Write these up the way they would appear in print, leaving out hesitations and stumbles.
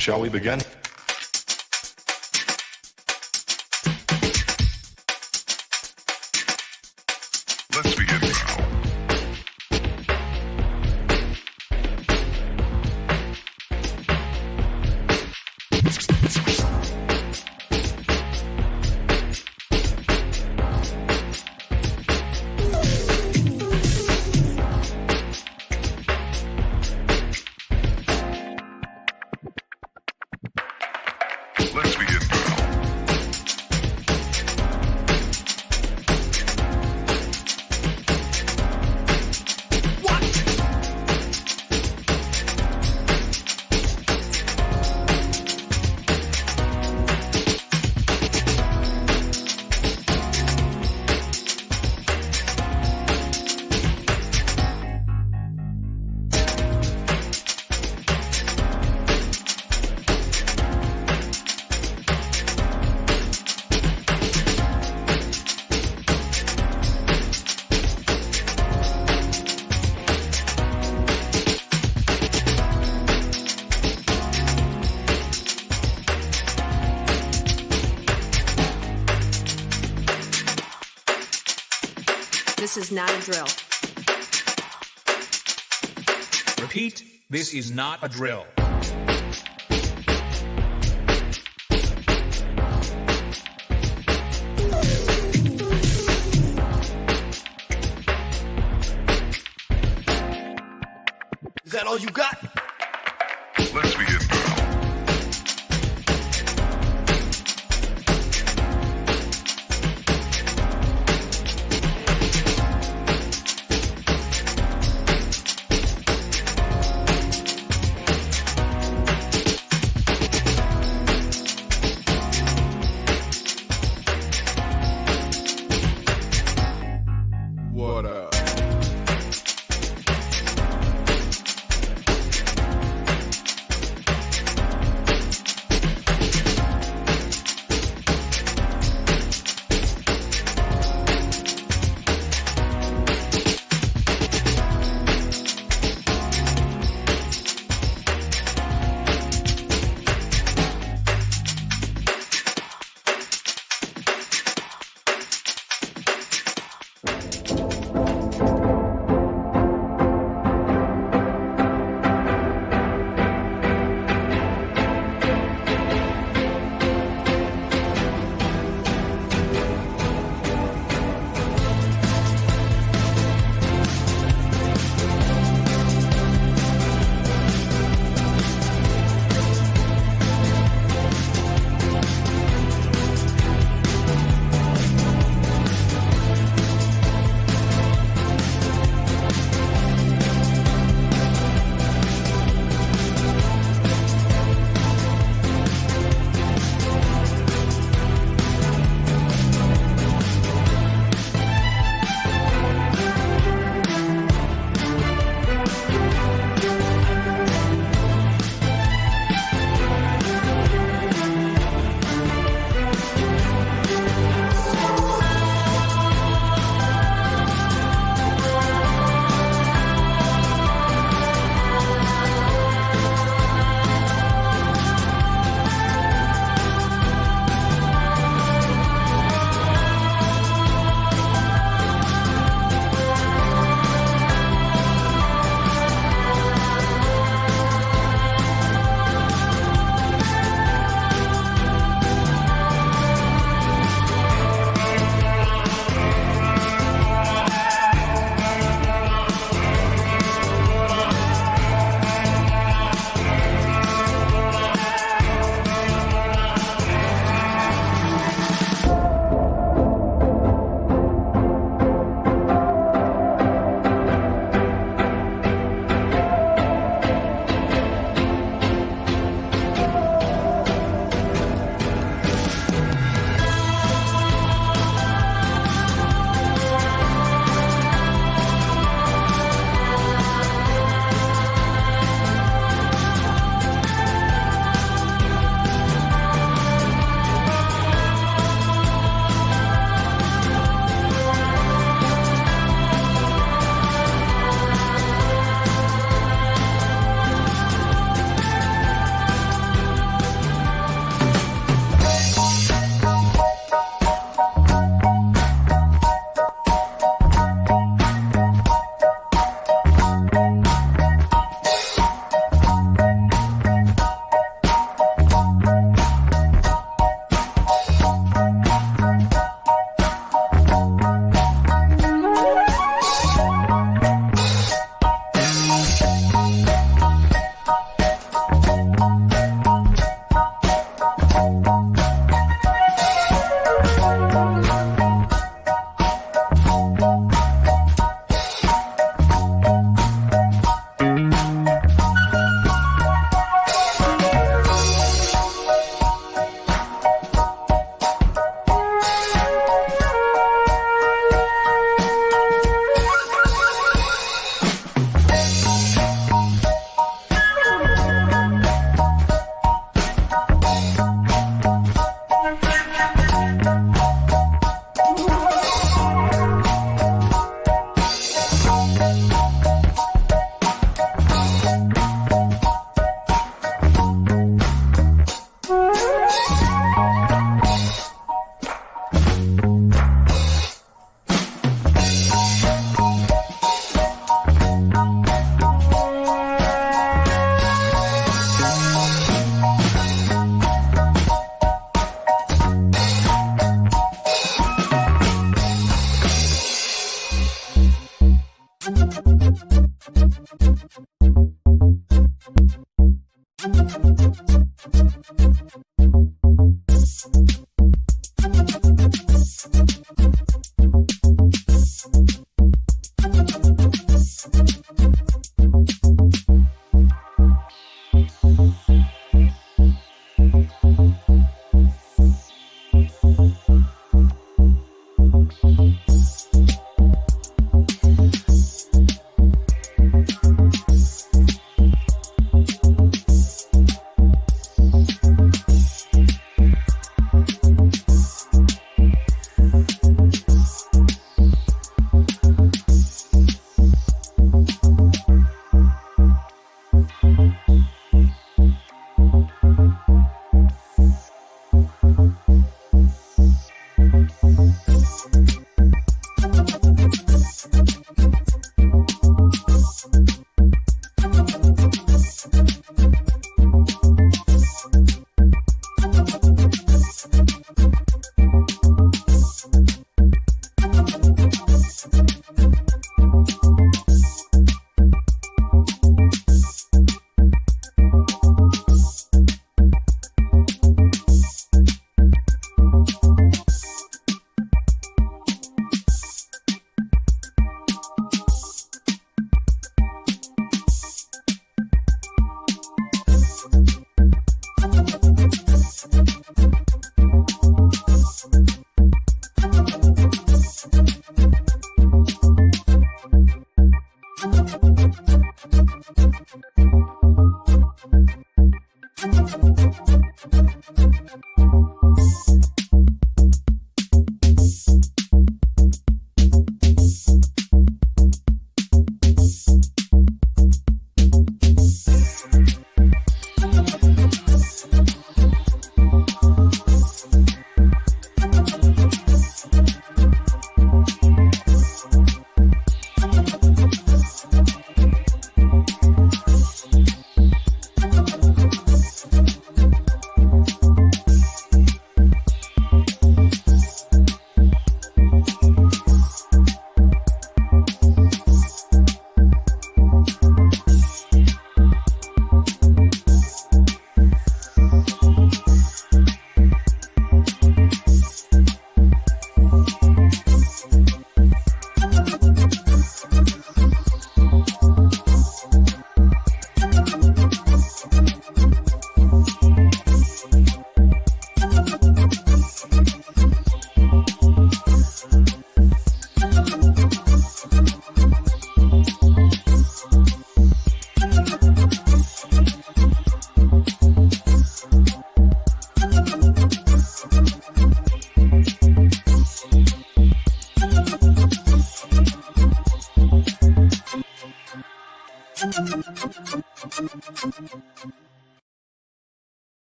Shall we begin? Let's begin now. Let's begin now. This is not a drill. Repeat, this is not a drill. Is that all you got? Let's begin now. What up?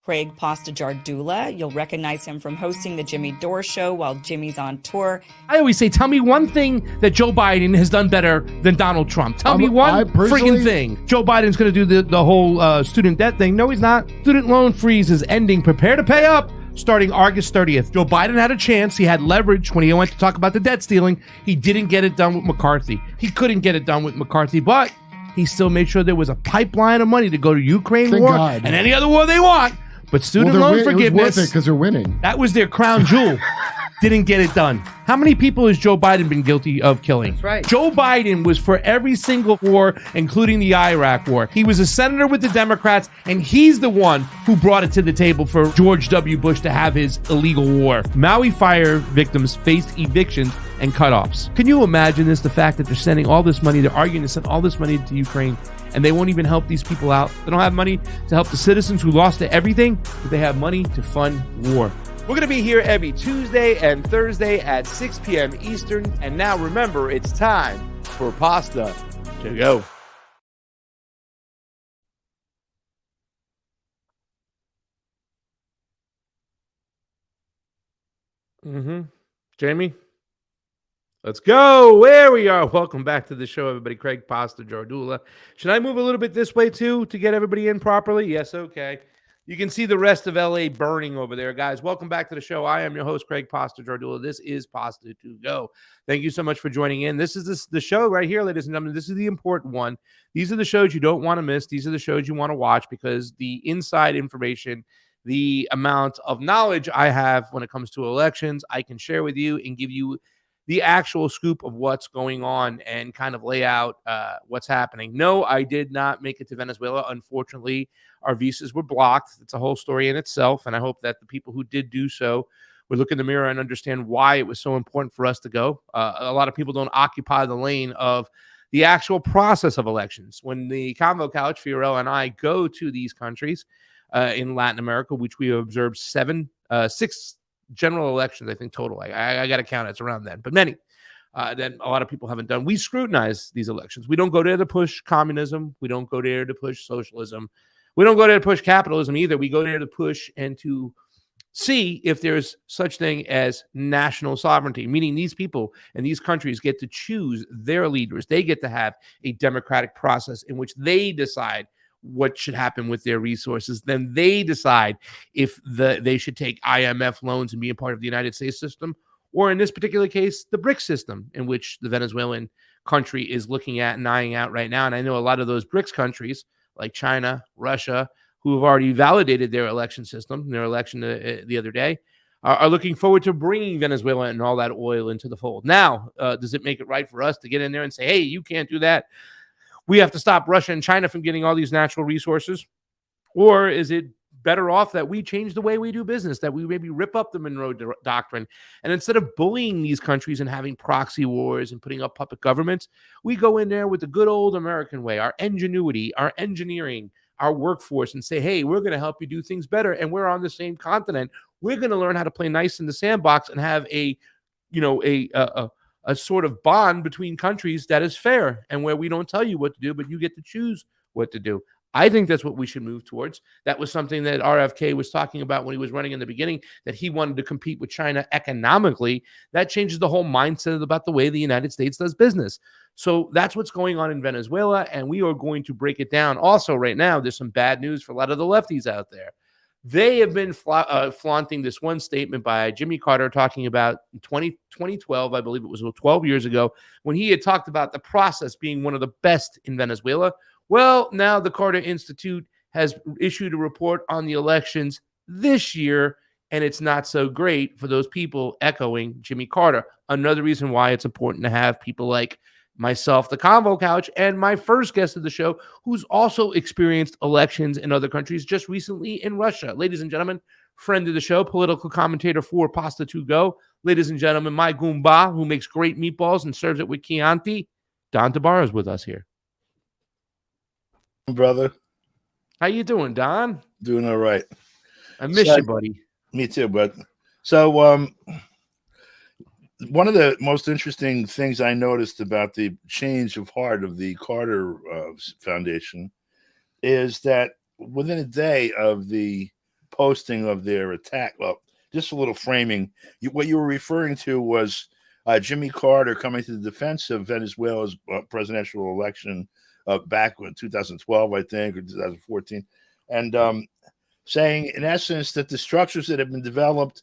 Craig Pasta Jardula. You'll recognize him from hosting the Jimmy Dore Show while Jimmy's on tour. I always say, tell me one thing that Joe Biden has done better than Donald Trump. Tell me one freaking thing. Joe Biden's going to do the whole student debt thing. No, he's not. Student loan freeze is ending. Prepare to pay up starting August 30th. Joe Biden had a chance. He had leverage when he went to talk about the debt stealing. He didn't get it done with McCarthy. He couldn't get it done with McCarthy, but he still made sure there was a pipeline of money to go to Ukraine Thank war God. and any other war they want. But student loan forgiveness, it was worth it because they're winning. That was their crown jewel. Didn't get it done. How many people has Joe Biden been guilty of killing? That's right. Joe Biden was for every single war, including the Iraq war. He was a senator with the Democrats, and he's the one who brought it to the table for George W. Bush to have his illegal war. Maui fire victims faced evictions and cutoffs. Can you imagine this? The fact that they're sending all this money, they're arguing to send all this money to Ukraine, and they won't even help these people out. They don't have money to help the citizens who lost everything, but they have money to fund war. We're going to be here every Tuesday and Thursday at 6 p.m. Eastern. And now remember, it's time for Pasta to go. Jamie? Let's go. There we are. Welcome back to the show, everybody. Craig Pasta Jardula. Should I move a little bit this way, too, to get everybody in properly? Yes, okay. You can see the rest of LA burning over there, guys. Welcome back to the show. I am your host, Craig Pasta Jardula. This is Pasta to Go. Thank you so much for joining in. This is the show right here, ladies and gentlemen. This is the important one. These are the shows you don't want to miss. These are the shows you want to watch because the inside information, the amount of knowledge I have when it comes to elections, I can share with you and give you the actual scoop of what's going on and kind of lay out what's happening. No, I did not make it to Venezuela. Unfortunately, our visas were blocked. It's a whole story in itself, and I hope that the people who did do so would look in the mirror and understand why it was so important for us to go. A lot of people don't occupy the lane of the actual process of elections. When the Convo Couch, Fiorello, and I go to these countries in Latin America, which we observed 6 general elections, I think, total. I got to count it. It's around then, but many that a lot of people haven't done. We scrutinize these elections. We don't go there to push communism. We don't go there to push socialism. We don't go there to push capitalism either. We go there to push and to see if there's such thing as national sovereignty, meaning these people and these countries get to choose their leaders. They get to have a democratic process in which they decide what should happen with their resources. Then they decide if they should take IMF loans and be a part of the United States system, or in this particular case, the BRICS system, in which the Venezuelan country is looking at and eyeing out right now. And I know a lot of those BRICS countries, like China, Russia, who have already validated their election system, their election the other day, are looking forward to bringing Venezuela and all that oil into the fold. Now, does it make it right for us to get in there and say, hey, you can't do that? We have to stop Russia and China from getting all these natural resources? Or is it better off that we change the way we do business, that we maybe rip up the Monroe Doctrine, and instead of bullying these countries and having proxy wars and putting up puppet governments, we go in there with the good old American way, our ingenuity, our engineering, our workforce, and say, hey, we're going to help you do things better, and we're on the same continent. We're going to learn how to play nice in the sandbox and have a sort of bond between countries that is fair and where we don't tell you what to do, but you get to choose what to do. I think that's what we should move towards. That was something that RFK was talking about when he was running in the beginning, that he wanted to compete with China economically. That changes the whole mindset about the way the United States does business. So that's what's going on in Venezuela, and we are going to break it down. Also, right now, there's some bad news for a lot of the lefties out there. They have been flaunting this one statement by Jimmy Carter talking about 2012, I believe it was 12 years ago, when he had talked about the process being one of the best in Venezuela. Well, now the Carter Institute has issued a report on the elections this year, and it's not so great for those people echoing Jimmy Carter. Another reason why it's important to have people like myself, the Convo Couch, and my first guest of the show, who's also experienced elections in other countries, just recently in Russia. Ladies and gentlemen, friend of the show, political commentator for Pasta to Go. Ladies and gentlemen, my Goomba, who makes great meatballs and serves it with Chianti, Don DeBar is with us here. Brother, how you doing, Don? Doing all right. I miss you, buddy. Me too, bud. So, one of the most interesting things I noticed about the change of heart of the Carter Foundation is that within a day of the posting of their attack, well, just a little framing, what you were referring to was Jimmy Carter coming to the defense of Venezuela's presidential election back in 2012, I think, or 2014, and saying, in essence, that the structures that have been developed,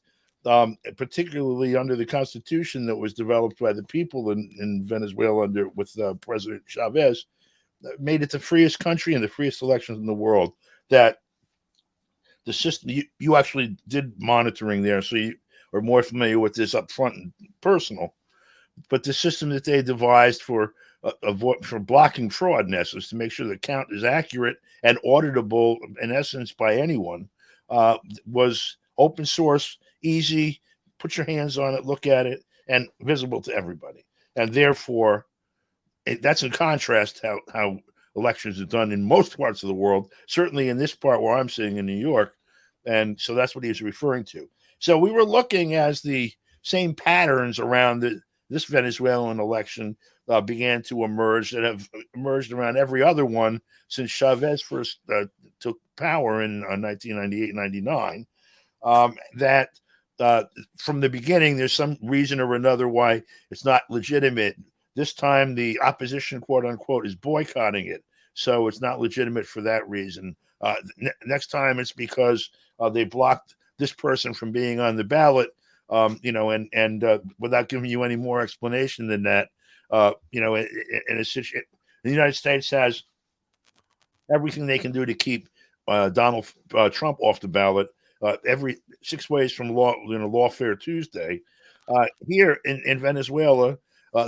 particularly under the constitution that was developed by the people in Venezuela with President Chavez, made it the freest country and the freest elections in the world. That the system, you actually did monitoring there, so you are more familiar with this up front and personal. But the system that they devised for blocking fraud, in essence, to make sure the count is accurate and auditable, in essence, by anyone, was open source, easy, put your hands on it, look at it, and visible to everybody. And therefore, that's a contrast to how elections are done in most parts of the world, certainly in this part where I'm sitting in New York. And so that's what he was referring to. So we were looking as the same patterns around this Venezuelan election began to emerge, that have emerged around every other one since Chavez first took power in 1998-99, that from the beginning, there's some reason or another why it's not legitimate. This time, the opposition, quote unquote, is boycotting it. so it's not legitimate for that reason. Next time it's because they blocked this person from being on the ballot, and without giving you any more explanation than that, in a situation, the United States has everything they can do to keep Donald Trump off the ballot. Every 6 ways from Lawfare Tuesday. Here in Venezuela,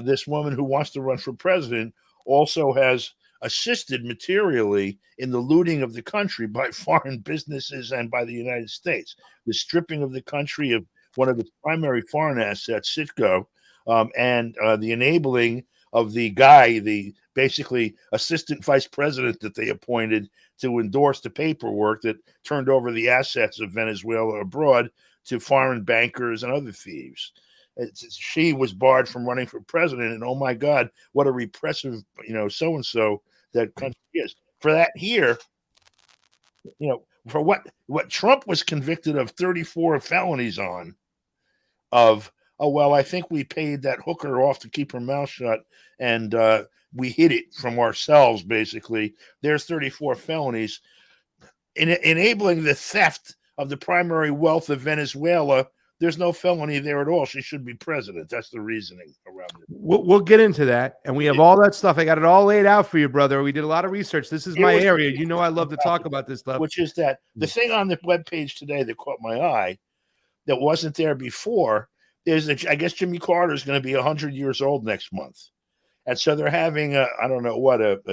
this woman who wants to run for president also has assisted materially in the looting of the country by foreign businesses and by the United States. The stripping of the country of one of its primary foreign assets, Citgo, and the enabling of the guy, the basically assistant vice president that they appointed to endorse the paperwork that turned over the assets of Venezuela abroad to foreign bankers and other thieves. She was barred from running for president, and oh my God, what a repressive, so-and-so that country is. For that here, for what Trump was convicted of 34 felonies on, I think we paid that hooker off to keep her mouth shut, and we hid it from ourselves, basically. There's 34 felonies. Enabling the theft of the primary wealth of Venezuela, there's no felony there at all. She should be president. That's the reasoning around it. We'll get into that, and we have all that stuff. I got it all laid out for you, brother. We did a lot of research. This is my area. I love to talk about this stuff. Which is that the thing on the webpage today that caught my eye that wasn't there before is that I guess Jimmy Carter is going to be 100 years old next month. And so they're having a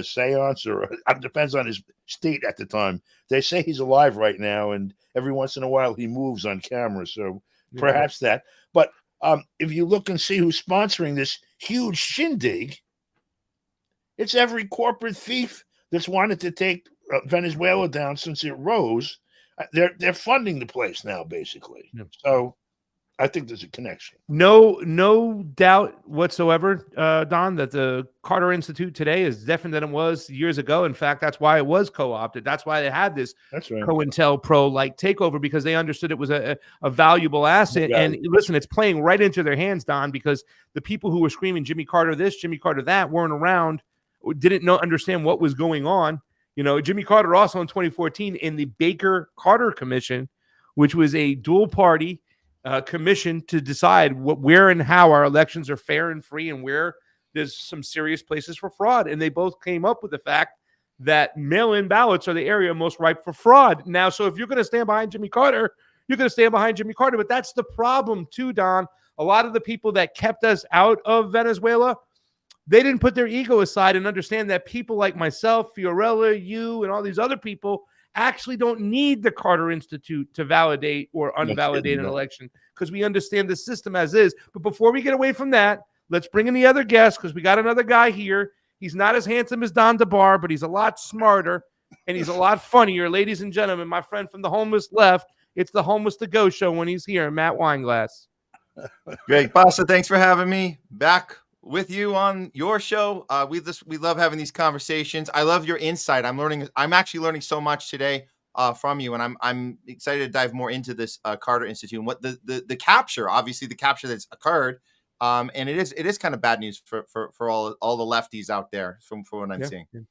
seance, or it depends on his state at the time. They say he's alive right now, and every once in a while he moves on camera. So perhaps that. But if you look and see who's sponsoring this huge shindig, it's every corporate thief that's wanted to take Venezuela down since it rose. They're funding the place now, basically. Yeah. So I think there's a connection. No doubt whatsoever, Don, that the Carter Institute today is different than it was years ago. In fact, that's why it was co-opted. That's why they had this COINTELPRO-like takeover, because they understood it was a valuable asset. And listen, it's playing right into their hands, Don, because the people who were screaming Jimmy Carter this, Jimmy Carter that weren't around, didn't understand what was going on. Jimmy Carter also in 2014 in the Baker-Carter Commission, which was a dual-party commission to decide where and how our elections are fair and free, and where there's some serious places for fraud. And they both came up with the fact that mail-in ballots are the area most ripe for fraud. Now, so if you're going to stand behind Jimmy Carter, you're going to stand behind Jimmy Carter. But that's the problem too, Don. A lot of the people that kept us out of Venezuela, they didn't put their ego aside and understand that people like myself, Fiorella, you, and all these other people actually don't need the Carter Institute to validate or unvalidate an election, because we understand the system as is. But before we get away from that, let's bring in the other guest, because we got another guy here. He's not as handsome as Don DeBar, but he's a lot smarter and he's a lot funnier. Ladies and gentlemen, my friend from the homeless left, it's the Homeless to Go show when he's here, Matt Weinglass. Great, Pasta. Thanks for having me back with you on your show. We love having these conversations. I love your insight. I'm actually learning so much today from you, and I'm excited to dive more into this Carter Institute and what the capture, obviously the capture that's occurred. And it is kind of bad news for all the lefties out there from what I'm seeing. Yeah.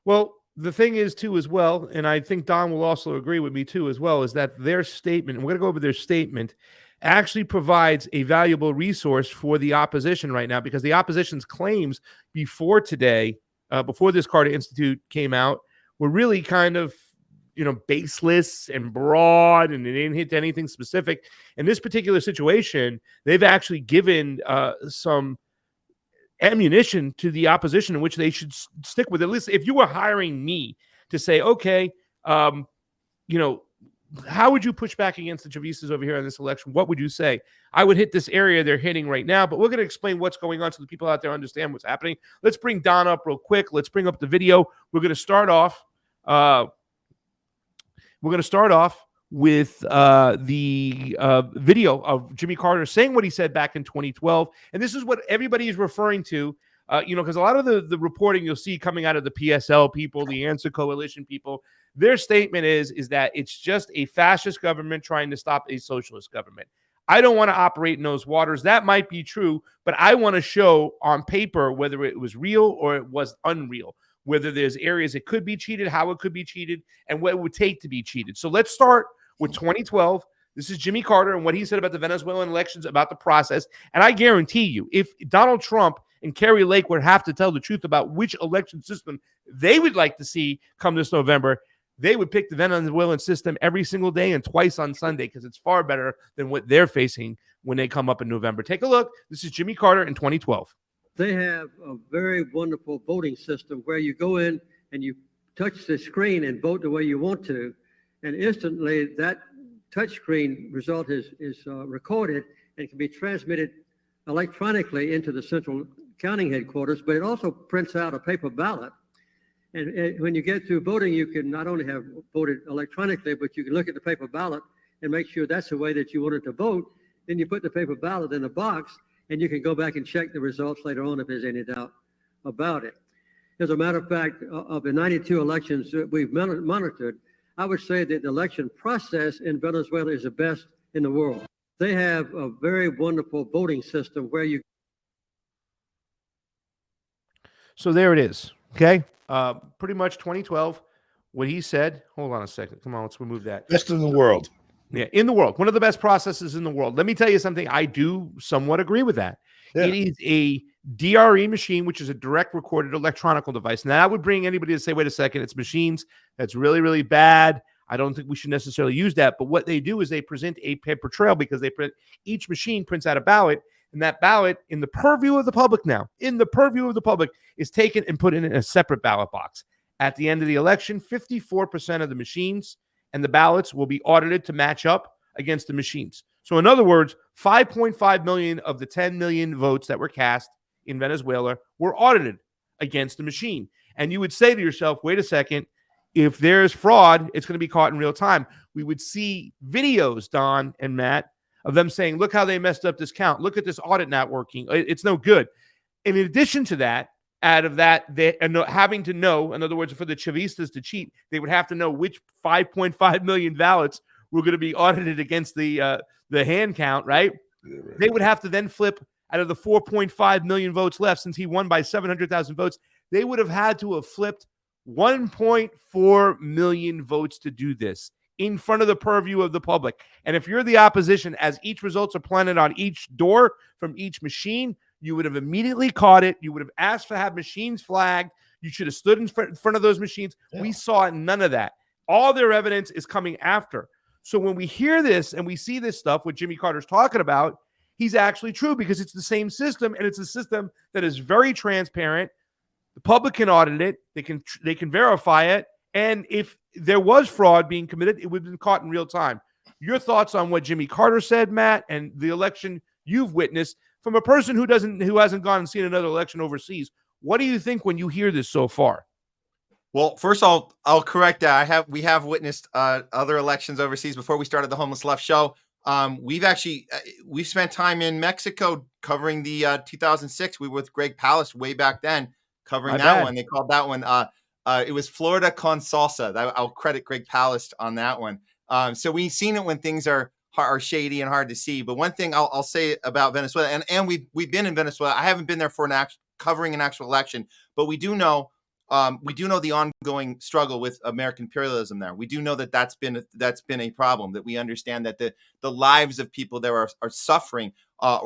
Well, the thing is too, as well, and I think Don will also agree with me too, as well, is that their statement, and we're going to go over their statement, actually provides a valuable resource for the opposition right now, because the opposition's claims before today, before this Carter Institute came out, were really kind of, baseless and broad, and they didn't hit anything specific. In this particular situation, they've actually given some ammunition to the opposition in which they should stick with. At least if you were hiring me to say, okay, how would you push back against the Chavistas over here in this election? What would you say? I would hit this area they're hitting right now, but we're going to explain what's going on so the people out there understand what's happening. Let's bring Don up real quick. Let's bring up the video. We're going to start off. With the video of Jimmy Carter saying what he said back in 2012. And this is what everybody is referring to, because a lot of the reporting you'll see coming out of the PSL people, the Answer Coalition people, their statement is that it's just a fascist government trying to stop a socialist government. I don't want to operate in those waters. That might be true, but I want to show on paper whether it was real or it was unreal. whether there's areas it could be cheated, how it could be cheated, and what it would take to be cheated. So let's start with 2012. This is Jimmy Carter and what he said about the Venezuelan elections, about the process. And I guarantee you, if Donald Trump and Kerry Lake would have to tell the truth about which election system they would like to see come this November, they would pick the Venezuelan system every single day and twice on Sunday, because it's far better than what they're facing when they come up in November. Take a look. This is Jimmy Carter in 2012. They have a very wonderful voting system where you go in and you touch the screen and vote the way you want to, and instantly that touchscreen result is recorded and can be transmitted electronically into the central counting headquarters, but it also prints out a paper ballot. And when you get through voting, you can not only have voted electronically, but you can look at the paper ballot and make sure that's the way that you wanted to vote. Then you put the paper ballot in a box, and you can go back and check the results later on if there's any doubt about it. As a matter of fact, of the 92 elections that we've monitored, I would say that the election process in Venezuela is the best in the world. They have a very wonderful voting system where you... So there it is. Okay. Pretty much 2012, what he said. Hold on a second. Come on, let's remove that. Best in the world. Yeah, in the world. One of the best processes in the world. Let me tell you something. I do somewhat agree with that. Yeah. It is a DRE machine, which is a direct recorded electronic device. Now, that would bring anybody to say, wait a second, it's machines. That's really, really bad. I don't think we should necessarily use that. But what they do is they present a paper trail, because each machine prints out a ballot. And that ballot, in the purview of the public now, is taken and put in a separate ballot box. At the end of the election, 54% of the machines and the ballots will be audited to match up against the machines. So in other words, 5.5 million of the 10 million votes that were cast in Venezuela were audited against the machine. And you would say to yourself, wait a second, if there's fraud, it's going to be caught in real time. We would see videos, Don and Matt, of them saying, look how they messed up this count. Look at this audit not working. It's no good. And in addition to that, out of that, they having to know, in other words, for the Chavistas to cheat, they would have to know which 5.5 million ballots were going to be audited against the hand count, right? Yeah, right? They would have to then flip out of the 4.5 million votes left, since he won by 700,000 votes. They would have had to have flipped 1.4 million votes to do this in front of the purview of the public. And if you're the opposition, as each results are planted on each door from each machine, you would have immediately caught it. You would have asked to have machines flagged. You should have stood in front of those machines. Yeah. We saw none of that. All their evidence is coming after. So when we hear this and we see this stuff, what Jimmy Carter's talking about, he's actually true, because it's the same system, and it's a system that is very transparent. The public can audit it. They can verify it. And if there was fraud being committed, it would have been caught in real time. Your thoughts on what Jimmy Carter said, Matt, and the election you've witnessed from a person who hasn't gone and seen another election overseas. What do you think when you hear this so far? Well, first I'll correct that. We have witnessed other elections overseas before we started the Homeless Left show. We've spent time in Mexico covering the 2006. We were with Greg Palast way back then covering that one. They called that one. It was Florida con salsa. I'll credit Greg Palast on that one. So we've seen it when things are shady and hard to see. But one thing I'll say about Venezuela, and we've been in Venezuela. I haven't been there for covering an actual election, but we do know the ongoing struggle with American imperialism there. We do know that that's been a problem. That we understand that the lives of people there are suffering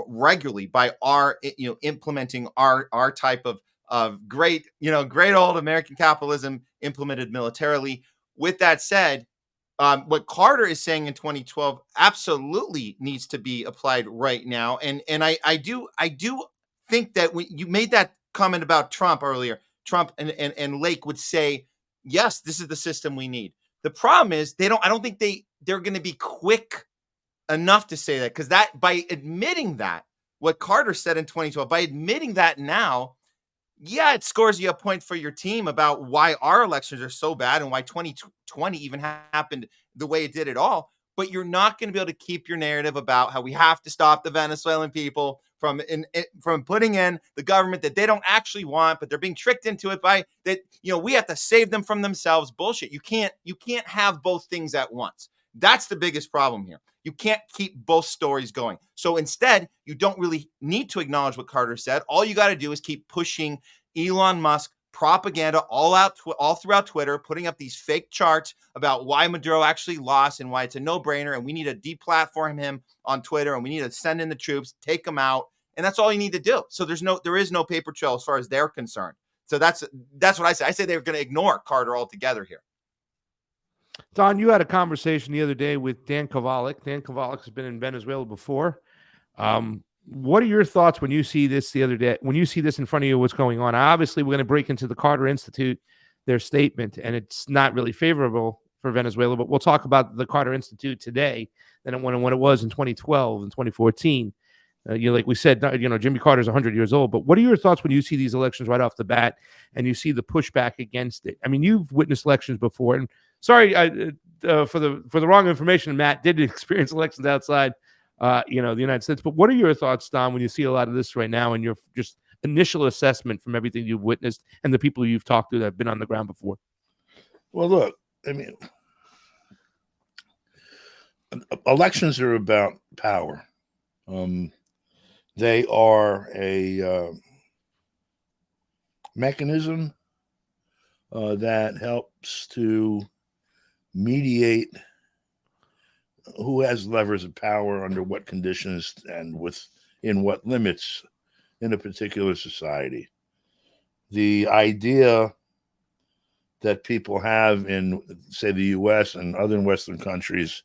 regularly by our implementing our type of great old American capitalism implemented militarily. With that said, what Carter is saying in 2012 absolutely needs to be applied right now. And I do think that when you made that comment about Trump earlier, Trump and Lake would say, yes, this is the system we need. The problem is I don't think they're going to be quick enough to say that, because that by admitting that, what Carter said in 2012, by admitting that now, yeah, it scores you a point for your team about why our elections are so bad and why 2020 even happened the way it did at all. But you're not going to be able to keep your narrative about how we have to stop the Venezuelan people from putting in the government that they don't actually want, but they're being tricked into it by that. We have to save them from themselves. Bullshit. You can't have both things at once. That's the biggest problem here. You can't keep both stories going. So instead, you don't really need to acknowledge what Carter said. All you got to do is keep pushing Elon Musk, propaganda all throughout Twitter, putting up these fake charts about why Maduro actually lost and why it's a no-brainer, and we need to deplatform him on Twitter, and we need to send in the troops, take him out, and that's all you need to do. So there is no paper trail as far as they're concerned. So that's what I say. I say they're going to ignore Carter altogether here. Don, you had a conversation the other day with Dan Kovalik. Dan Kovalik has been in Venezuela before. What are your thoughts when you see this the other day? When you see this in front of you, what's going on? Obviously, we're going to break into the Carter Institute, their statement, and it's not really favorable for Venezuela, but we'll talk about the Carter Institute today than when it was in 2012 and 2014. Like we said, Jimmy Carter's 100 years old, but what are your thoughts when you see these elections right off the bat and you see the pushback against it? I mean, you've witnessed elections before, and sorry for the wrong information. Matt did experience elections outside, the United States. But what are your thoughts, Don, when you see a lot of this right now, and your just initial assessment from everything you've witnessed and the people you've talked to that have been on the ground before? Well, look, I mean, elections are about power. They are a mechanism that helps to mediate who has levers of power under what conditions and within what limits in a particular society. The idea that people have in, say, the U.S. and other Western countries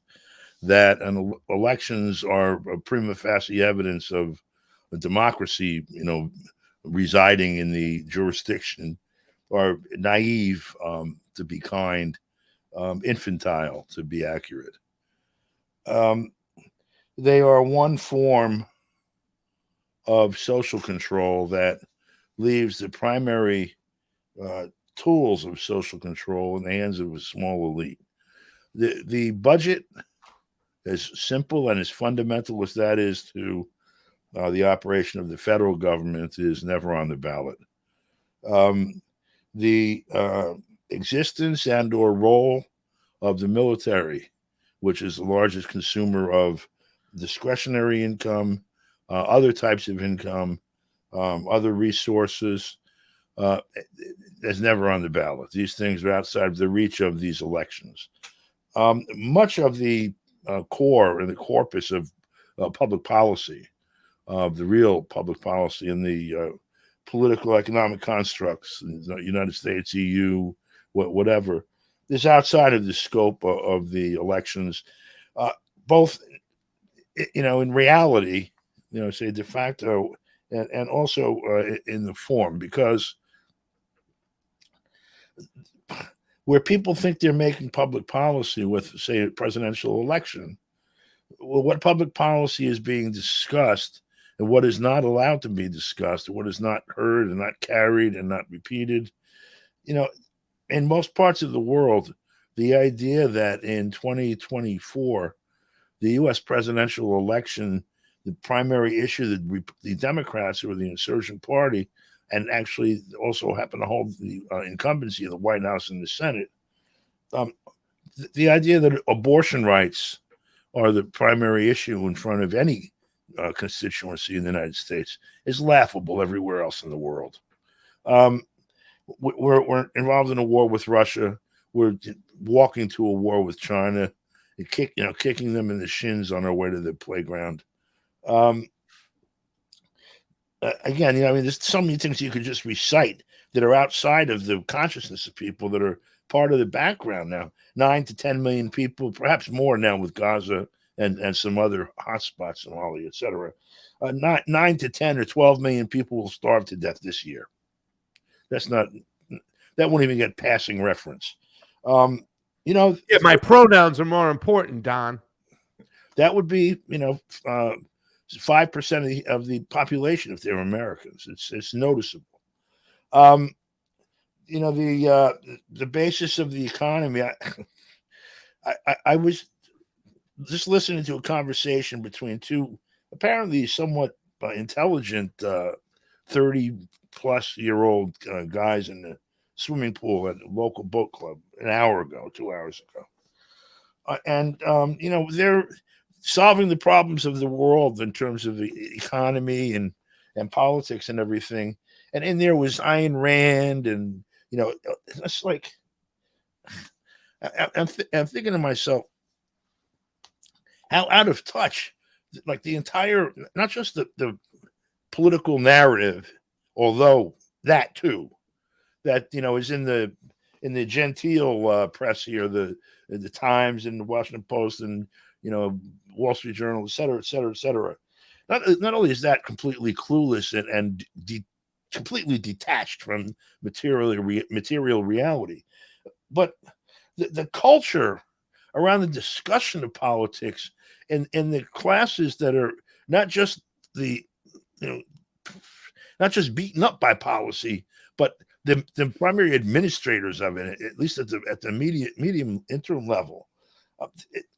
that elections are a prima facie evidence of a democracy, residing in the jurisdiction, are naive, to be kind, infantile, to be accurate. They are one form of social control that leaves the primary tools of social control in the hands of a small elite. The budget, as simple and as fundamental as that is to the operation of the federal government, is never on the ballot. The existence and or role of the military, which is the largest consumer of discretionary income, other types of income, other resources, is never on the ballot. These things are outside of the reach of these elections. Much of the core and the corpus of public policy, of the real public policy in the political economic constructs in the United States, EU, whatever, is outside of the scope of the elections, both, in reality, say de facto, and also in the form, because where people think they're making public policy with, say, a presidential election, well, what public policy is being discussed and what is not allowed to be discussed, what is not heard and not carried and not repeated, in most parts of the world, the idea that in 2024, the U.S. presidential election, the primary issue that the Democrats or the insurgent party, and actually also happen to hold the incumbency of the White House and the Senate, the idea that abortion rights are the primary issue in front of any constituency in the United States is laughable everywhere else in the world. We're involved in a war with Russia. We're walking to a war with China, kicking them in the shins on our way to the playground. Again, there's so many things you could just recite that are outside of the consciousness of people, that are part of the background now. 9 to 10 million people, perhaps more now with Gaza and some other hotspots in Mali, et cetera. 9 to 10 or 12 million people will starve to death this year. That won't even get passing reference. My pronouns are more important, Don. That would be, 5% of the population if they're Americans. It's noticeable. The basis of the economy. I was just listening to a conversation between two apparently somewhat intelligent 30-plus-year-old guys in the swimming pool at a local boat club an hour ago, 2 hours ago. They're solving the problems of the world in terms of the economy and and politics and everything. And in there was Ayn Rand, and it's like I'm thinking to myself, how out of touch, like the entire, not just the political narrative, although that too, that is in the genteel press here, the Times and the Washington Post and Wall Street Journal, et cetera, et cetera, et cetera. Not only is that completely clueless and completely detached from material reality, but the culture around the discussion of politics in the classes that are not just not just beaten up by policy, but the primary administrators of it, at least at the medium interim level,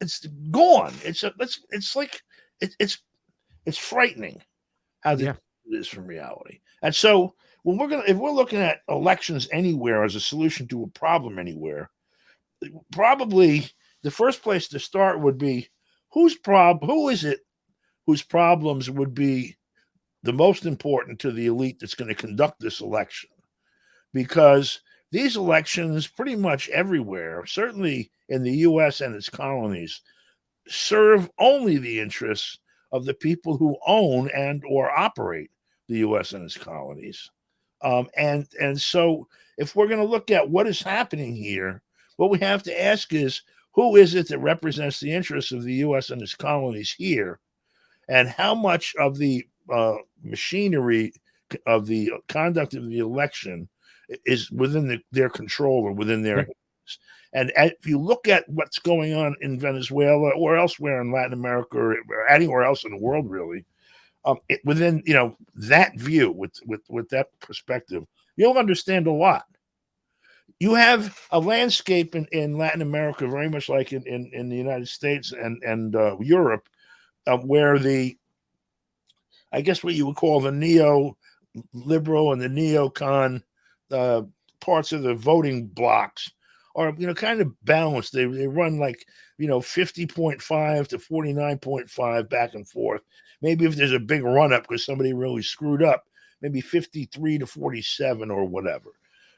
it's gone. It's frightening how it is from reality. And so if we're looking at elections anywhere as a solution to a problem anywhere, probably the first place to start would be who is it whose problems would be the most important to the elite that's going to conduct this election? Because these elections pretty much everywhere, certainly in the U.S. and its colonies, serve only the interests of the people who own and or operate the U.S. and its colonies. And so if we're going to look at what is happening here, what we have to ask is, who is it that represents the interests of the U.S. and its colonies here? And how much of the machinery of the conduct of the election is within their control or within their hands? And if you look at what's going on in Venezuela or elsewhere in Latin America or anywhere else in the world, really, within that view, with that perspective, you'll understand a lot. You have a landscape in Latin America, very much like in the United States and Europe, where I guess what you would call the neo-liberal and the neocon parts of the voting blocks are kind of balanced. They run like 50.5 to 49.5 back and forth. Maybe if there's a big run up because somebody really screwed up, maybe 53 to 47 or whatever.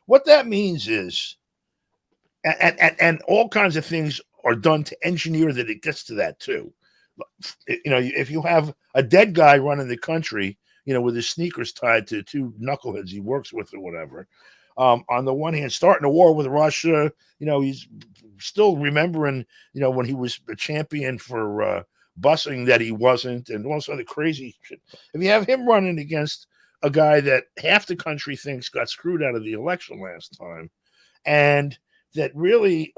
What that means is, and all kinds of things are done to engineer that it gets to that too. If you have a dead guy running the country, with his sneakers tied to two knuckleheads he works with or whatever, on the one hand, starting a war with Russia, he's still remembering, when he was a champion for busing that he wasn't, and all sort of crazy shit. If you have him running against a guy that half the country thinks got screwed out of the election last time, and that really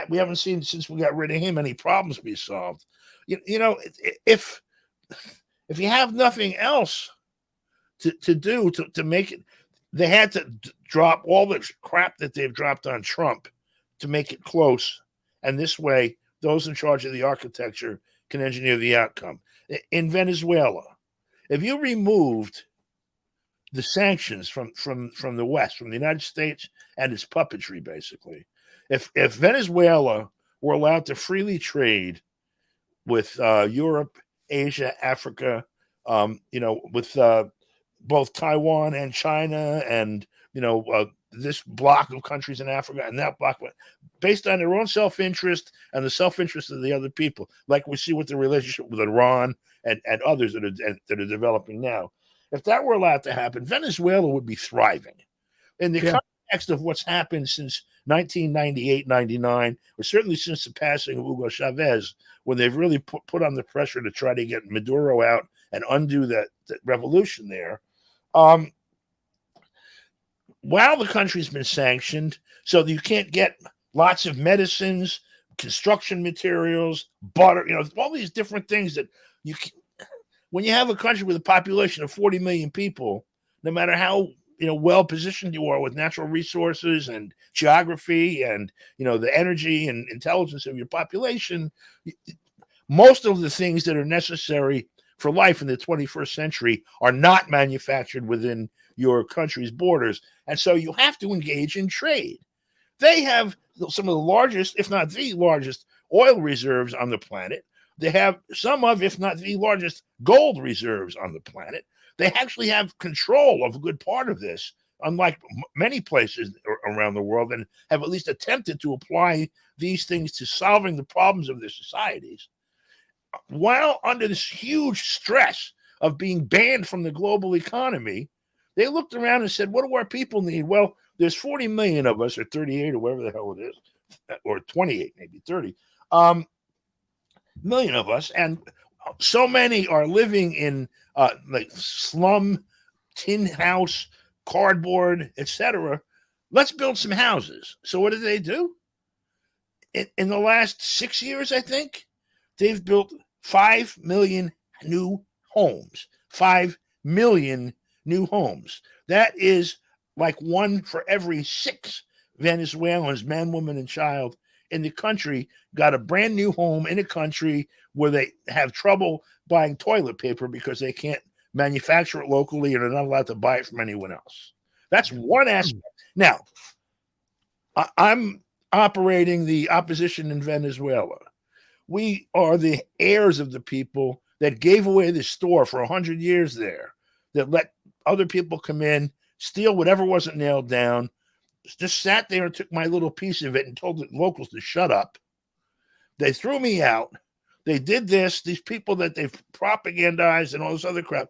we haven't seen since we got rid of him any problems be solved. If you have nothing else to do to make it, they had to drop all the crap that they've dropped on Trump to make it close. And this way, those in charge of the architecture can engineer the outcome. In Venezuela, if you removed the sanctions from the West, from the United States and its puppetry, basically, if Venezuela were allowed to freely trade with Europe, Asia, Africa, with both Taiwan and China, and this block of countries in Africa and that block, based on their own self-interest and the self-interest of the other people, like we see with the relationship with Iran and others that are developing now. If that were allowed to happen, Venezuela would be thriving. In the context of what's happened since 1998-99, or certainly since the passing of Hugo Chavez, when they've really put on the pressure to try to get Maduro out and undo that revolution there, while the country's been sanctioned, so that you can't get lots of medicines, construction materials, butter, all these different things that you can, when you have a country with a population of 40 million people, no matter how well positioned you are with natural resources and geography and the energy and intelligence of your population, most of the things that are necessary for life in the 21st century are not manufactured within your country's borders. And so you have to engage in trade. They have some of the largest, if not the largest, oil reserves on the planet. They have some of, if not the largest, gold reserves on the planet. They actually have control of a good part of this, unlike many places around the world, and have at least attempted to apply these things to solving the problems of their societies. While under this huge stress of being banned from the global economy, they looked around and said, what do our people need? Well, there's 40 million of us, or 38, or whatever the hell it is, or 28, maybe 30 million of us, and so many are living in like slum, tin house, cardboard, etc. Let's build some houses. So what did they do? In the last 6 years, I think, they've built 5 million new homes. 5 million new homes. That is like one for every 6 Venezuelans, man, woman, and child in the country, got a brand new home in a country where they have trouble buying toilet paper because they can't manufacture it locally and are not allowed to buy it from anyone else. That's one aspect. Now, I'm operating the opposition in Venezuela. We are the heirs of the people that gave away the store for 100 years there, that let other people come in, steal whatever wasn't nailed down, just sat there and took my little piece of it and told the locals to shut up. They threw me out. They did this. These people that they've propagandized and all this other crap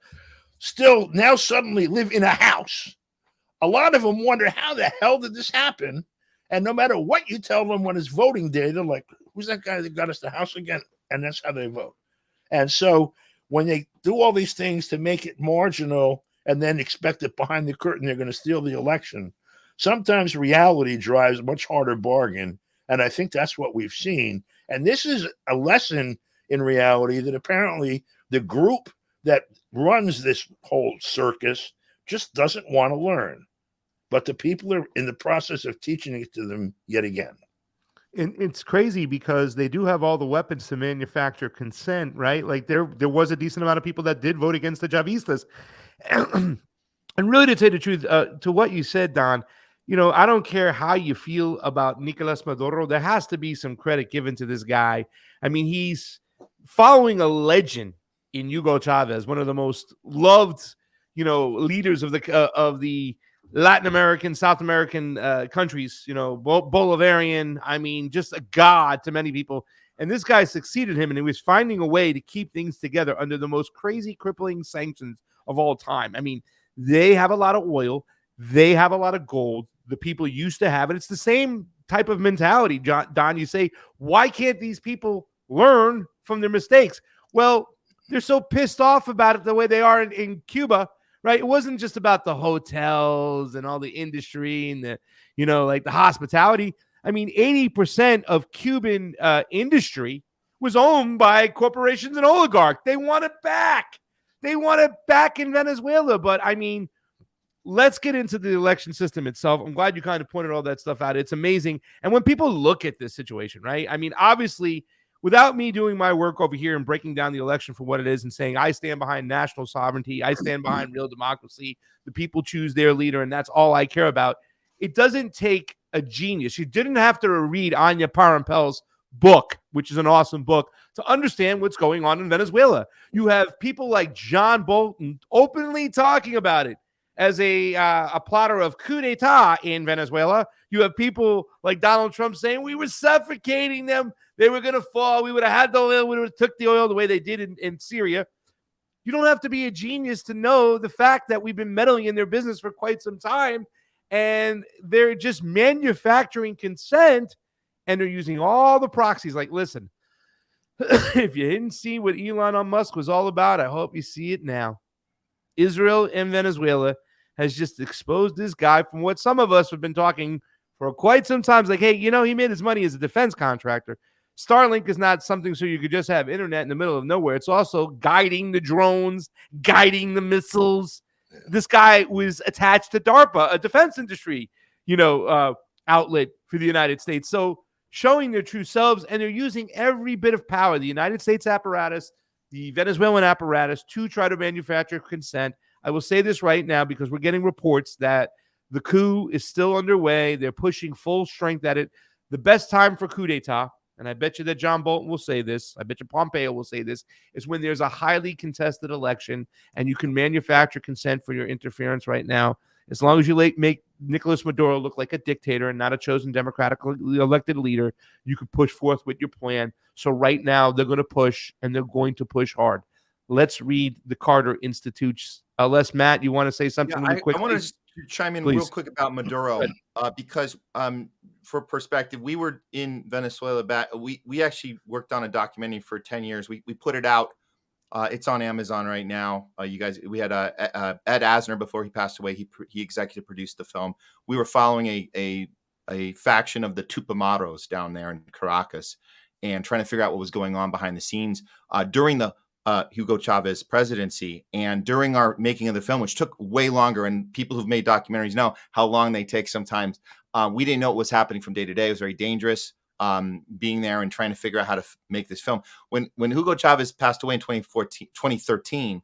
still now suddenly live in a house. A lot of them wonder, how the hell did this happen? And no matter what you tell them when it's voting day, they're like, who's that guy that got us the house again? And that's how they vote. And so when they do all these things to make it marginal and then expect that behind the curtain they're going to steal the election, sometimes reality drives a much harder bargain. And I think that's what we've seen. And this is a lesson in reality that apparently the group that runs this whole circus just doesn't want to learn. But the people are in the process of teaching it to them yet again. And it's crazy because they do have all the weapons to manufacture consent, right? Like there was a decent amount of people that did vote against the Chavistas. And really, to tell you the truth, to what you said, Don, you know, I don't care how you feel about Nicolas Maduro. There has to be some credit given to this guy. I mean, he's following a legend in Hugo Chavez, one of the most loved, leaders of the Latin American, South American countries, Bolivarian. I mean, just a god to many people. And this guy succeeded him, and he was finding a way to keep things together under the most crazy, crippling sanctions of all time. I mean, they have a lot of oil. They have a lot of gold. The people used to have it. It's the same type of mentality, Don. You say, why can't these people learn from their mistakes? Well, they're so pissed off about it the way they are in Cuba, right? It wasn't just about the hotels and all the industry and the, like the hospitality. I mean, 80% of Cuban industry was owned by corporations and oligarchs. They want it back. They want it back in Venezuela. But I mean, let's get into the election system itself. I'm glad you kind of pointed all that stuff out. It's amazing. And when people look at this situation, right? I mean, obviously, without me doing my work over here and breaking down the election for what it is and saying, I stand behind national sovereignty, I stand behind real democracy, the people choose their leader, and that's all I care about. It doesn't take a genius. You didn't have to read Anya Parampel's book, which is an awesome book, to understand what's going on in Venezuela. You have people like John Bolton openly talking about it as a plotter of coup d'etat in Venezuela. You have people like Donald Trump saying we were suffocating them. They were going to fall. We would have had the oil. We would have took the oil the way they did in Syria. You don't have to be a genius to know the fact that we've been meddling in their business for quite some time, and they're just manufacturing consent, and they're using all the proxies. Like, listen, if you didn't see what Elon Musk was all about, I hope you see it now. Israel and Venezuela has just exposed this guy from what some of us have been talking for quite some time. It's like, hey, he made his money as a defense contractor. Starlink is not something so you could just have internet in the middle of nowhere. It's also guiding the drones, guiding the missiles. This guy was attached to DARPA, a defense industry, outlet for the United States. So showing their true selves, and they're using every bit of power, the United States apparatus, the Venezuelan apparatus, to try to manufacture consent. I will say this right now because we're getting reports that the coup is still underway. They're pushing full strength at it. The best time for coup d'etat and I bet you that John Bolton will say this, I bet you Pompeo will say this, is when there's a highly contested election and you can manufacture consent for your interference right now, as long as you make Nicolas Maduro look like a dictator and not a chosen democratically elected leader, you could push forth with your plan. So right now they're going to push, and they're going to push hard. Let's read the Carter Institute's. Matt, you want to say something really quick? I want to chime in real quick about Maduro because for perspective, we were in Venezuela back. We actually worked on a documentary for 10 years. We put it out. It's on Amazon right now. You guys, we had Ed Asner before he passed away. He executive produced the film. We were following a faction of the Tupamaros down there in Caracas and trying to figure out what was going on behind the scenes during the Hugo Chavez presidency, and during our making of the film, which took way longer. And people who've made documentaries know how long they take sometimes. We didn't know what was happening from day to day. It was very dangerous. Being there and trying to figure out how to make this film. When Hugo Chavez passed away in 2013,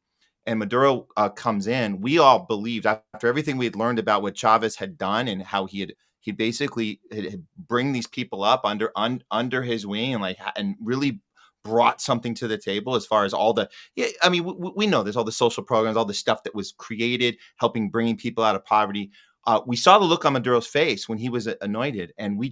and Maduro comes in, we all believed, after everything we had learned about what Chavez had done and how he basically had bring these people up under his wing and really brought something to the table as far as all the, we know there's all the social programs, all the stuff that was created, helping bringing people out of poverty. We saw the look on Maduro's face when he was anointed, and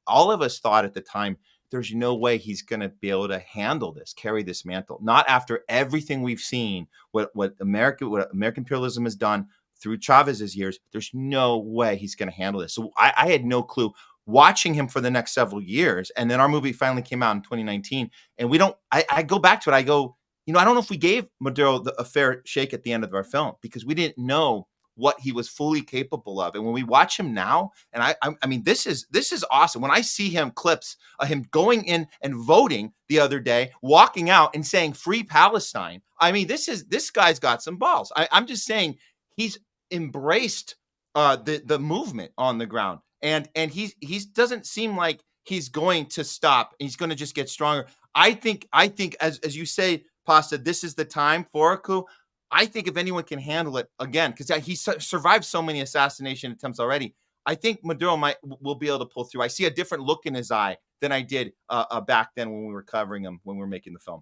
all of us thought at the time, there's no way he's going to be able to handle this, carry this mantle. Not after everything we've seen, what American imperialism has done through Chavez's years. There's no way he's going to handle this. So I had no clue. Watching him for the next several years, and then our movie finally came out in 2019, and I go back to it. I go, I don't know if we gave Maduro a fair shake at the end of our film because we didn't know what he was fully capable of. And when we watch him now, and I mean, this is awesome. When I see clips of him going in and voting the other day, walking out and saying "Free Palestine," I mean, this guy's got some balls. I'm just saying he's embraced the movement on the ground. And he doesn't seem like he's going to stop. He's going to just get stronger. I think as you say, Pasta, this is the time for a coup. I think if anyone can handle it again, because he survived so many assassination attempts already, I think Maduro will be able to pull through. I see a different look in his eye than I did back then when we were covering him, when we were making the film.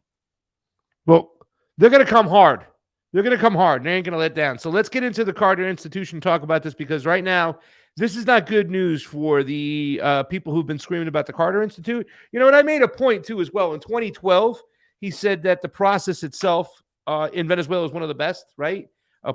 Well, they're going to come hard. They're going to come hard. They ain't going to let down. So let's get into the Carter Institute and talk about this, because right now, this is not good news for the people who've been screaming about the Carter Institute. You know what? I made a point, too, as well. In 2012, he said that the process itself in Venezuela is one of the best, right?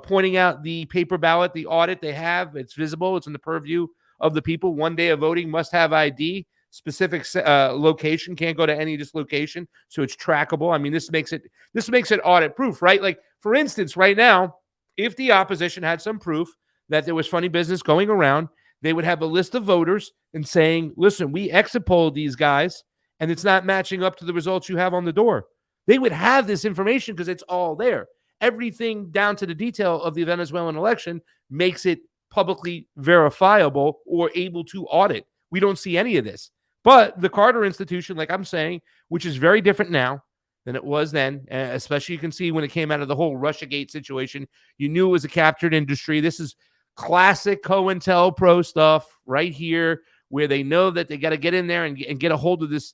Pointing out the paper ballot, the audit they have. It's visible. It's in the purview of the people. One day of voting must have ID. Specific location, can't go to any of this location, so it's trackable. I mean, this makes it audit proof, right? Like, for instance, right now, if the opposition had some proof that there was funny business going around, they would have a list of voters and saying, listen, we exit polled these guys and it's not matching up to the results you have on the door. They would have this information because it's all there. Everything down to the detail of the Venezuelan election makes it publicly verifiable or able to audit. We don't see any of this. But the Carter Institution, like I'm saying, which is very different now than it was then, especially you can see when it came out of the whole Russiagate situation, you knew it was a captured industry. This is classic COINTELPRO stuff right here, where they know that they got to get in there and get a hold of this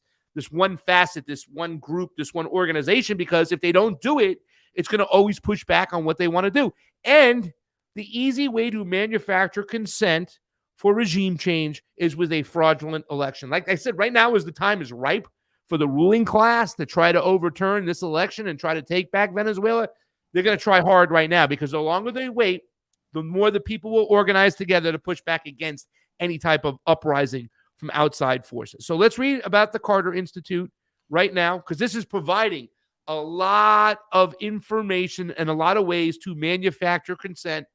one facet, this one group, this one organization, because if they don't do it, it's going to always push back on what they want to do. And the easy way to manufacture consent for regime change is with a fraudulent election. Like I said, right now the time is ripe for the ruling class to try to overturn this election and try to take back Venezuela. They're going to try hard right now, because the longer they wait, the more the people will organize together to push back against any type of uprising from outside forces. So let's read about the Carter Institute right now, because this is providing a lot of information and a lot of ways to manufacture consent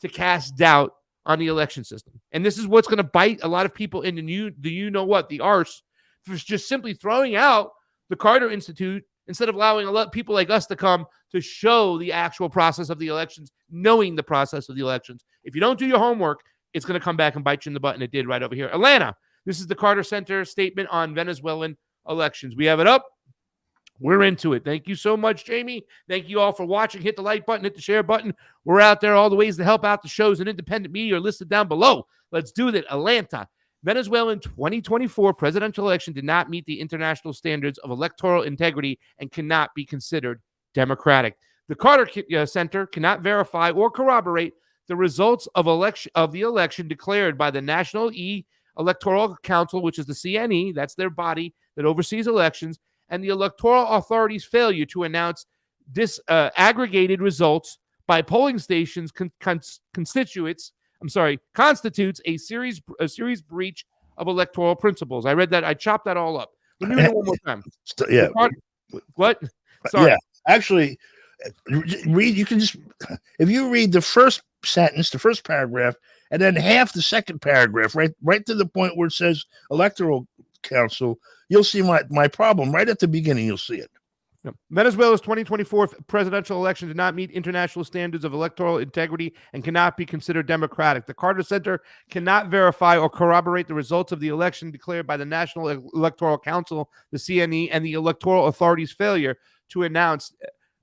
to cast doubt on the election system. And this is what's going to bite a lot of people in the arse, for just simply throwing out the Carter Institute instead of allowing a lot of people like us to come to show the actual process of the elections, knowing the process of the elections. If you don't do your homework, it's going to come back and bite you in the butt, and it did right over here. Atlanta, this is the Carter Center statement on Venezuelan elections. We have it up. We're into it. Thank you so much, Jamie. Thank you all for watching. Hit the like button, hit the share button. We're out there. All the ways to help out the shows and independent media are listed down below. Let's do that. Atlanta. Venezuelan 2024 presidential election did not meet the international standards of electoral integrity and cannot be considered democratic. The Carter Center cannot verify or corroborate the results of the election declared by the National Electoral Council, which is the CNE, that's their body that oversees elections, and the electoral authorities' failure to announce disaggregated results by polling stations constitutes a serious breach of electoral principles. I read that. I chopped that all up. Let me read it one more time. Yeah. What? Sorry. Yeah. Actually, read. You can just, if you read the first sentence, the first paragraph, and then half the second paragraph, right to the point where it says Electoral Council, you'll see my problem right at the beginning. You'll see it. Venezuela's 2024 presidential election did not meet international standards of electoral integrity and cannot be considered democratic. The Carter Center cannot verify or corroborate the results of the election declared by the National Electoral Council, the CNE, and the electoral authorities' failure to announce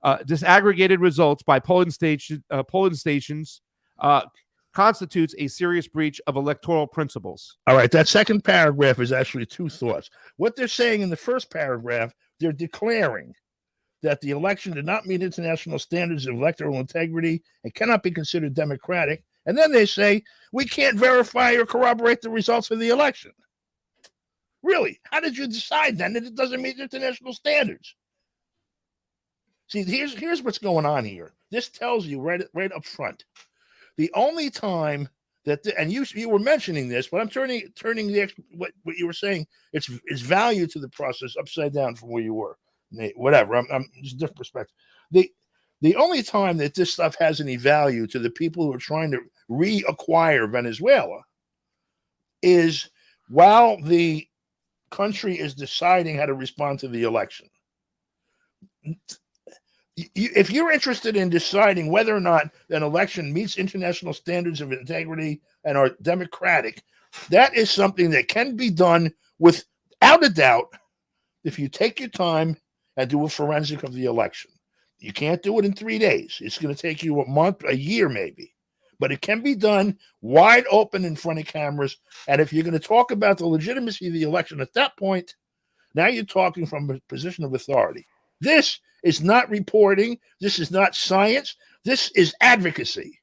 disaggregated results by polling stations constitutes a serious breach of electoral principles. All right, that second paragraph is actually two thoughts. What they're saying in the first paragraph, they're declaring that the election did not meet international standards of electoral integrity and cannot be considered democratic. And then they say, we can't verify or corroborate the results of the election. Really? How did you decide then that it doesn't meet international standards? See, here's what's going on here. This tells you right up front. The only time that, and you were mentioning this, but I'm turning what you were saying, it's value to the process upside down from where you were. Whatever, I'm just a different perspective. The only time that this stuff has any value to the people who are trying to reacquire Venezuela is while the country is deciding how to respond to the election. If you're interested in deciding whether or not an election meets international standards of integrity and are democratic, that is something that can be done without a doubt if you take your time and do a forensic of the election. You can't do it in 3 days. It's going to take you a month, a year maybe. But it can be done wide open in front of cameras. And if you're going to talk about the legitimacy of the election at that point, now you're talking from a position of authority. This is not reporting. This is not science. This is advocacy.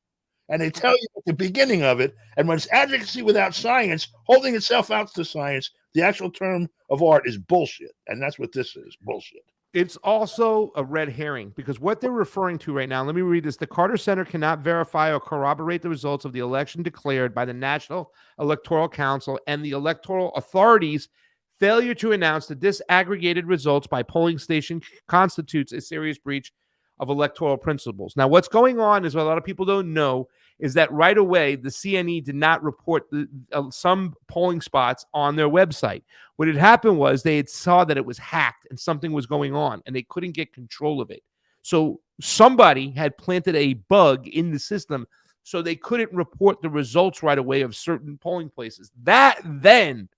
And they tell you at the beginning of it, and when it's advocacy without science, holding itself out to science, the actual term of art is bullshit. And that's what this is, bullshit. It's also a red herring because what they're referring to right now, let me read this. The Carter Center cannot verify or corroborate the results of the election declared by the National Electoral Council and the electoral authorities' failure to announce the disaggregated results by polling station constitutes a serious breach of electoral principles. Now, what's going on is what a lot of people don't know is that right away, the CNE did not report some polling spots on their website. What had happened was they had saw that it was hacked and something was going on and they couldn't get control of it. So somebody had planted a bug in the system so they couldn't report the results right away of certain polling places. That then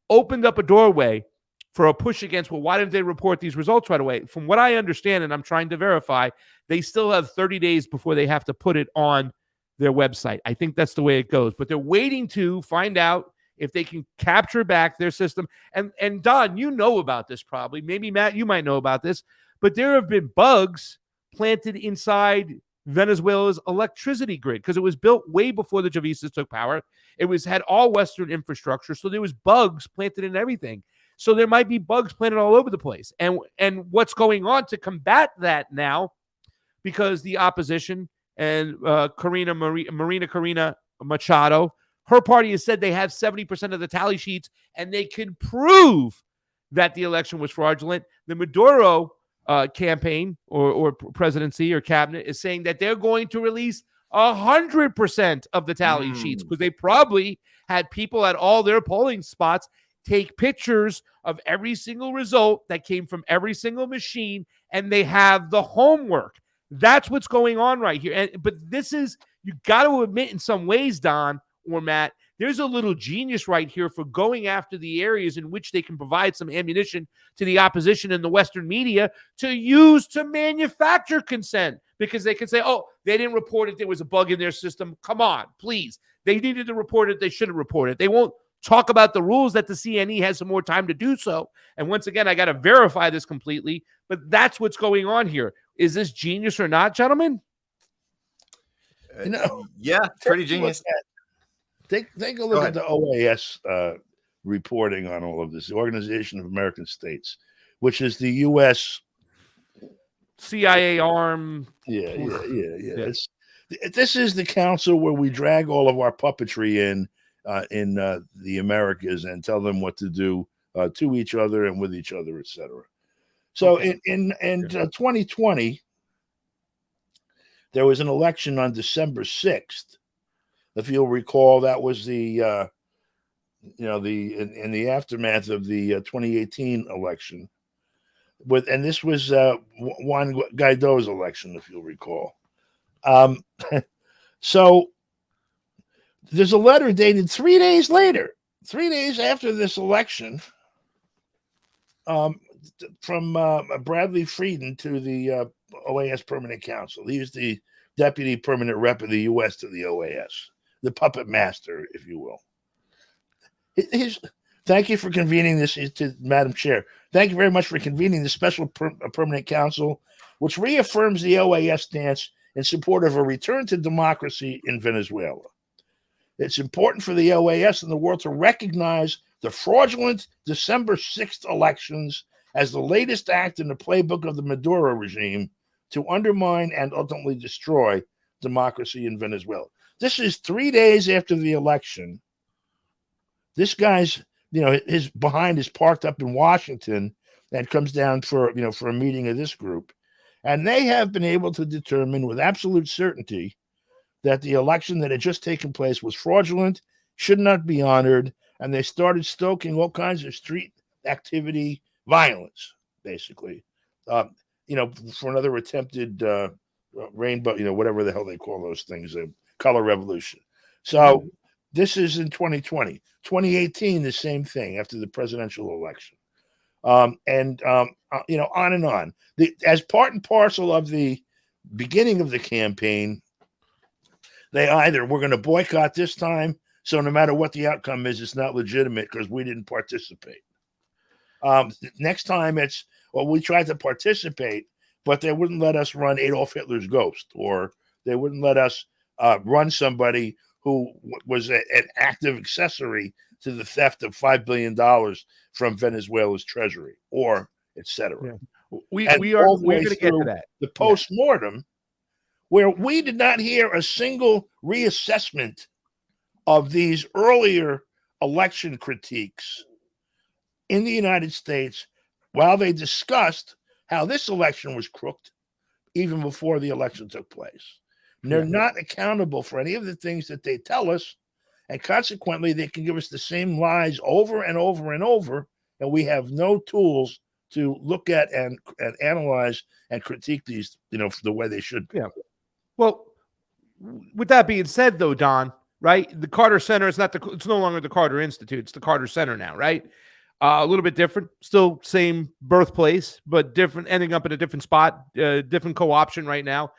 opened up a doorway for a push against, well, why didn't they report these results right away? From what I understand, and I'm trying to verify, they still have 30 days before they have to put it on their website. I think that's the way it goes. But they're waiting to find out if they can capture back their system. And Don, you know about this probably. Maybe, Matt, you might know about this. But there have been bugs planted inside Venezuela's electricity grid because it was built way before the Chavistas took power. It had all Western infrastructure. So there was bugs planted in everything. So there might be bugs planted all over the place. And what's going on to combat that now, because the opposition and Marina Corina Machado, her party has said they have 70% of the tally sheets and they can prove that the election was fraudulent. The Maduro campaign or presidency or cabinet is saying that they're going to release 100% of the tally sheets because they probably had people at all their polling spots take pictures of every single result that came from every single machine, and they have the homework. That's what's going on right here. But this is, you got to admit in some ways, Don or Matt, there's a little genius right here for going after the areas in which they can provide some ammunition to the opposition and the Western media to use to manufacture consent, because they can say, oh, they didn't report it. There was a bug in their system. Come on, please. They needed to report it. They should have reported it. They won't talk about the rules that the CNE has some more time to do so. And once again, I got to verify this completely, but that's what's going on here. Is this genius or not, gentlemen? Yeah, pretty genius. Take a look at the OAS reporting on all of this, the Organization of American States, which is the U.S. CIA arm. Yeah. This is the council where we drag all of our puppetry in the Americas and tell them what to do to each other and with each other, etc. So in 2020, there was an election on December 6th. If you'll recall, that was the in the aftermath of the 2018 election. And this was Juan Guaido's election, if you'll recall. So there's a letter dated 3 days later, 3 days after this election, from Bradley Frieden to the OAS Permanent Council. He is the deputy permanent rep of the U.S. to the OAS, the puppet master, if you will. Thank you for convening this, to Madam Chair. Thank you very much for convening the Special Permanent Council, which reaffirms the OAS stance in support of a return to democracy in Venezuela. It's important for the OAS and the world to recognize the fraudulent December 6th elections as the latest act in the playbook of the Maduro regime to undermine and ultimately destroy democracy in Venezuela. This is 3 days after the election. This guy's, his behind is parked up in Washington and comes down for a meeting of this group. And they have been able to determine with absolute certainty that the election that had just taken place was fraudulent, should not be honored, and they started stoking all kinds of street activity, violence, basically, for another attempted rainbow, whatever the hell they call those things, a color revolution. So this is in 2020. 2018, the same thing after the presidential election. On and on. As part and parcel of the beginning of the campaign, they either, we're going to boycott this time, so no matter what the outcome is, it's not legitimate because we didn't participate. Next time it's, we tried to participate, but they wouldn't let us run Adolf Hitler's ghost, or they wouldn't let us run somebody who was an active accessory to the theft of $5 billion from Venezuela's treasury, or etc. Yeah. We're going to get to that. The post-mortem, where we did not hear a single reassessment of these earlier election critiques in the United States, while they discussed how this election was crooked even before the election took place. And they're not accountable for any of the things that they tell us, and consequently, they can give us the same lies over and over and over, and we have no tools to look at and analyze and critique these, the way they should be. Yeah. Well, with that being said, though, Don, right? The Carter Center is it's no longer the Carter Institute. It's the Carter Center now, right? A little bit different, still same birthplace, but different, ending up in a different spot, different co-option right now.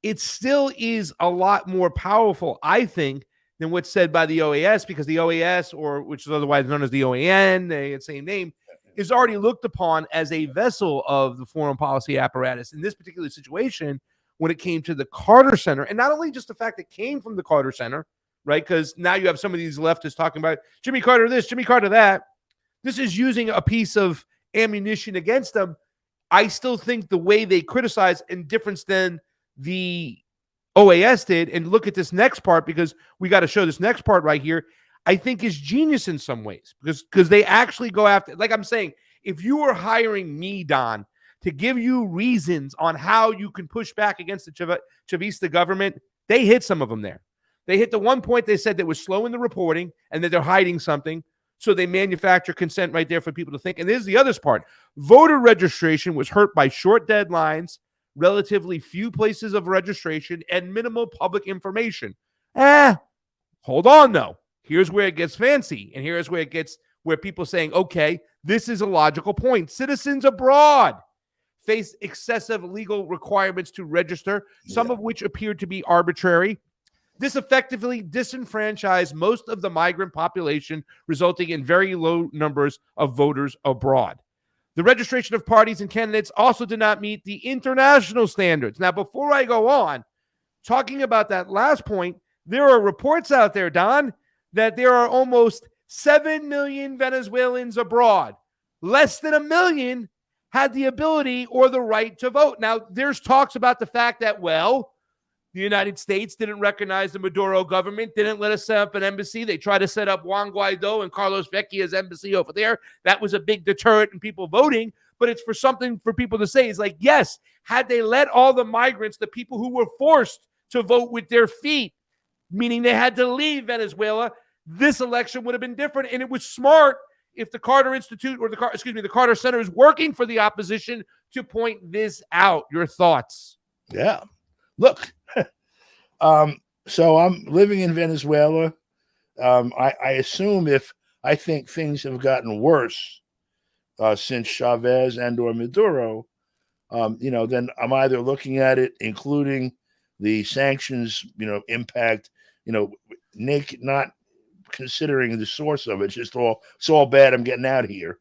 It still is a lot more powerful, I think, than what's said by the OAS, because the OAS, or which is otherwise known as the OAN, the same name, is already looked upon as a vessel of the foreign policy apparatus. In this particular situation, when it came to the Carter Center, and not only just the fact it came from the Carter Center, right? Because now you have some of these leftists talking about Jimmy Carter this, Jimmy Carter that. This is using a piece of ammunition against them. I still think the way they criticize in difference than the OAS did, and look at this next part, because we got to show this next part right here, I think is genius in some ways, because they actually go after, like I'm saying, if you were hiring me, Don, to give you reasons on how you can push back against the Chavista government, they hit some of them there. They hit the one point they said that was slow in the reporting and that they're hiding something. So they manufacture consent right there for people to think. And this is the other part. Voter registration was hurt by short deadlines, relatively few places of registration, and minimal public information. Hold on, though. Here's where it gets fancy. And here's where it gets where people saying, okay, this is a logical point. Citizens abroad face excessive legal requirements to register, some of which appear to be arbitrary. This effectively disenfranchised most of the migrant population, resulting in very low numbers of voters abroad. The registration of parties and candidates also did not meet the international standards. Now, before I go on, talking about that last point, there are reports out there, Don, that there are almost 7 million Venezuelans abroad. Less than 1 million had the ability or the right to vote. Now, there's talks about the fact that, well, the United States didn't recognize the Maduro government, didn't let us set up an embassy. They tried to set up Juan Guaido and Carlos Vecchia's embassy over there. That was a big deterrent in people voting, but it's for something for people to say. It's like, yes, had they let all the migrants, the people who were forced to vote with their feet, meaning they had to leave Venezuela, this election would have been different. And it was smart if the Carter Institute or the Carter Center is working for the opposition to point this out. Your thoughts? Yeah. Look, so I'm living in Venezuela. I assume I think things have gotten worse since Chavez and or Maduro, then I'm either looking at it, including the sanctions, impact, not considering the source of it, it's all bad. I'm getting out of here.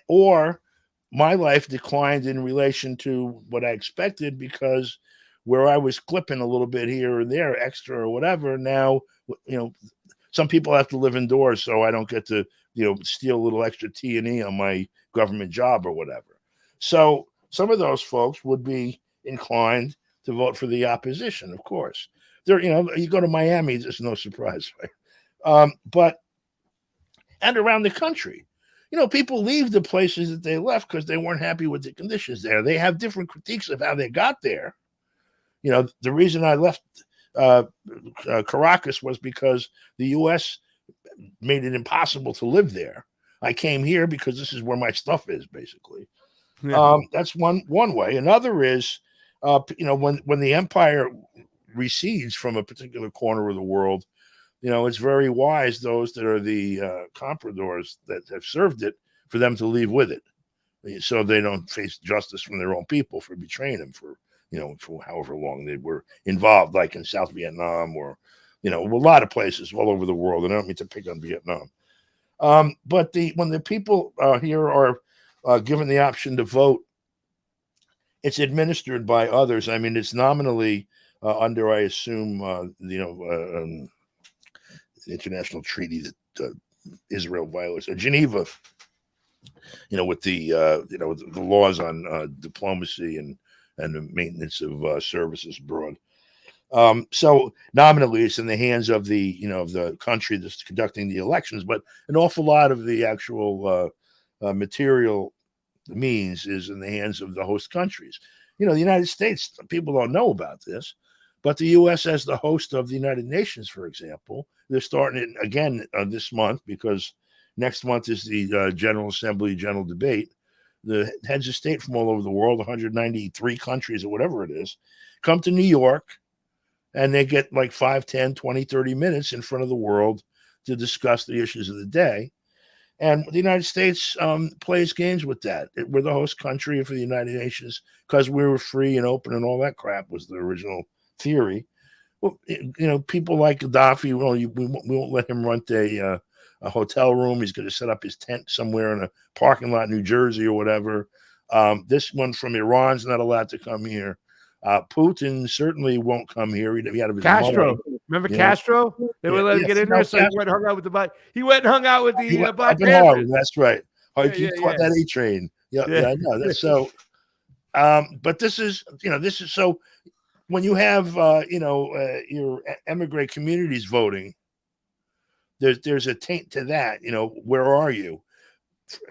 Or my life declined in relation to what I expected, because where I was clipping a little bit here or there, extra or whatever, now, some people have to live indoors, so I don't get to, steal a little extra T&E on my government job or whatever. So some of those folks would be inclined to vote for the opposition, of course. There, you go to Miami, there's no surprise, right? And around the country, people leave the places that they left because they weren't happy with the conditions there. They have different critiques of how they got there. The reason I left Caracas was because the U.S. made it impossible to live there. I came here because this is where my stuff is, basically. Yeah. That's one way. Another is, when the empire recedes from a particular corner of the world, it's very wise, those that are the compradors that have served it, for them to leave with it, so they don't face justice from their own people for betraying them for however long they were involved, like in South Vietnam or, a lot of places all over the world. And I don't mean to pick on Vietnam. But when the people here are given the option to vote, it's administered by others. I mean, it's nominally under, I assume, the international treaty that Israel violates, Geneva, with the laws on diplomacy and the maintenance of services abroad. So nominally, it's in the hands of the the country that's conducting the elections, but an awful lot of the actual material means is in the hands of the host countries. The United States, people don't know about this, but the U.S. as the host of the United Nations, for example, they're starting it again this month, because next month is the General Assembly general debate. The heads of state from all over the world, 193 countries or whatever it is, come to New York, and they get like 5, 10, 20, 30 minutes in front of the world to discuss the issues of the day. And the United States plays games with that. We're the host country for the United Nations because we were free and open and all that crap was the original theory. Well, people like Gaddafi, we won't let him rent a hotel room. He's going to set up his tent somewhere in a parking lot in New Jersey or whatever. This one from Iran's not allowed to come here. Putin certainly won't come here. He had Castro. Remember Castro? They would let him get in there, so he went and hung out with the Black Panthers. That's right. He caught that A train. Yeah, I know. That's so. But this is so. When you have your emigre communities voting, there's a taint to that. Where are you?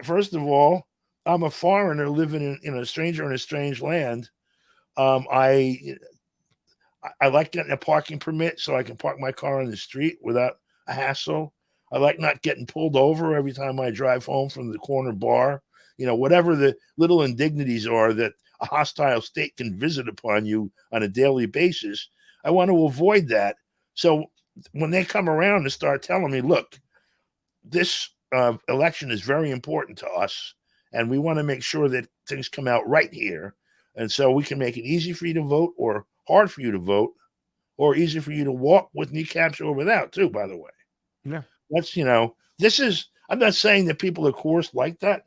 First of all, I'm a foreigner living in a strange land. I like getting a parking permit so I can park my car on the street without a hassle. I like not getting pulled over every time I drive home from the corner bar. Whatever the little indignities are that a hostile state can visit upon you on a daily basis, I want to avoid that. So when they come around and start telling me, look, this election is very important to us, and we want to make sure that things come out right here, and so we can make it easy for you to vote or hard for you to vote, or easy for you to walk with kneecaps or without, too, by the way. Yeah. That's, this is, I'm not saying that people, of course, like that,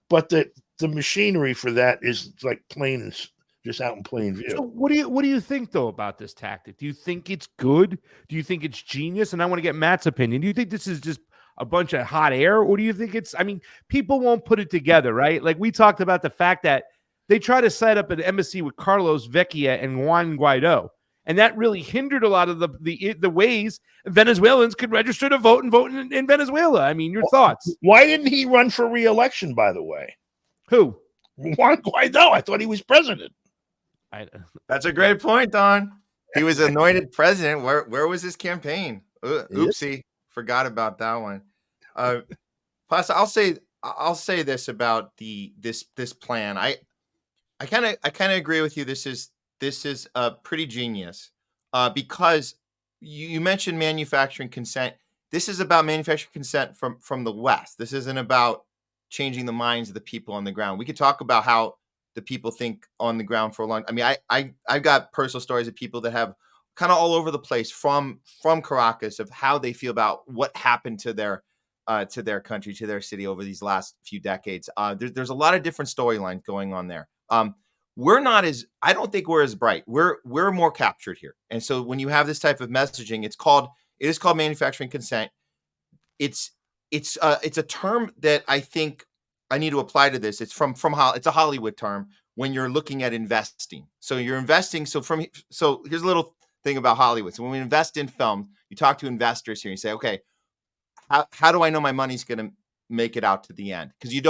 but the machinery for that is like plain and just out in plain view. So what do you think though about this tactic? Do you think it's good? Do you think it's genius? And I want to get Matt's opinion. Do you think this is just a bunch of hot air, or do you think it's? I mean, people won't put it together, right? Like we talked about the fact that they try to set up an embassy with Carlos Vecchia and Juan Guaido, and that really hindered a lot of the ways Venezuelans could register to vote and vote in Venezuela. I mean, your thoughts? Why didn't he run for re-election? By the way, who? Juan Guaido. I thought he was president. That's a great point, Don. He was anointed president. Where was his campaign? Oopsie, forgot about that one. Plus, I'll say this about this plan. I kind of agree with you. This is pretty genius because you mentioned manufacturing consent. This is about manufacturing consent from the West. This isn't about changing the minds of the people on the ground. We could talk about how the people think on the ground for a long. I mean, I've got personal stories of people that have kind of all over the place from Caracas of how they feel about what happened to their country, to their city over these last few decades. There's a lot of different storylines going on there. I don't think we're as bright. We're more captured here. And so when you have this type of messaging, it is called manufacturing consent. It's a term that I think I need to apply to this. It's it's a Hollywood term when you're looking at investing. So you're investing. So here's a little thing about Hollywood. So when we invest in film, you talk to investors here and you say, okay, how do I know my money's going to make it out to the end? Because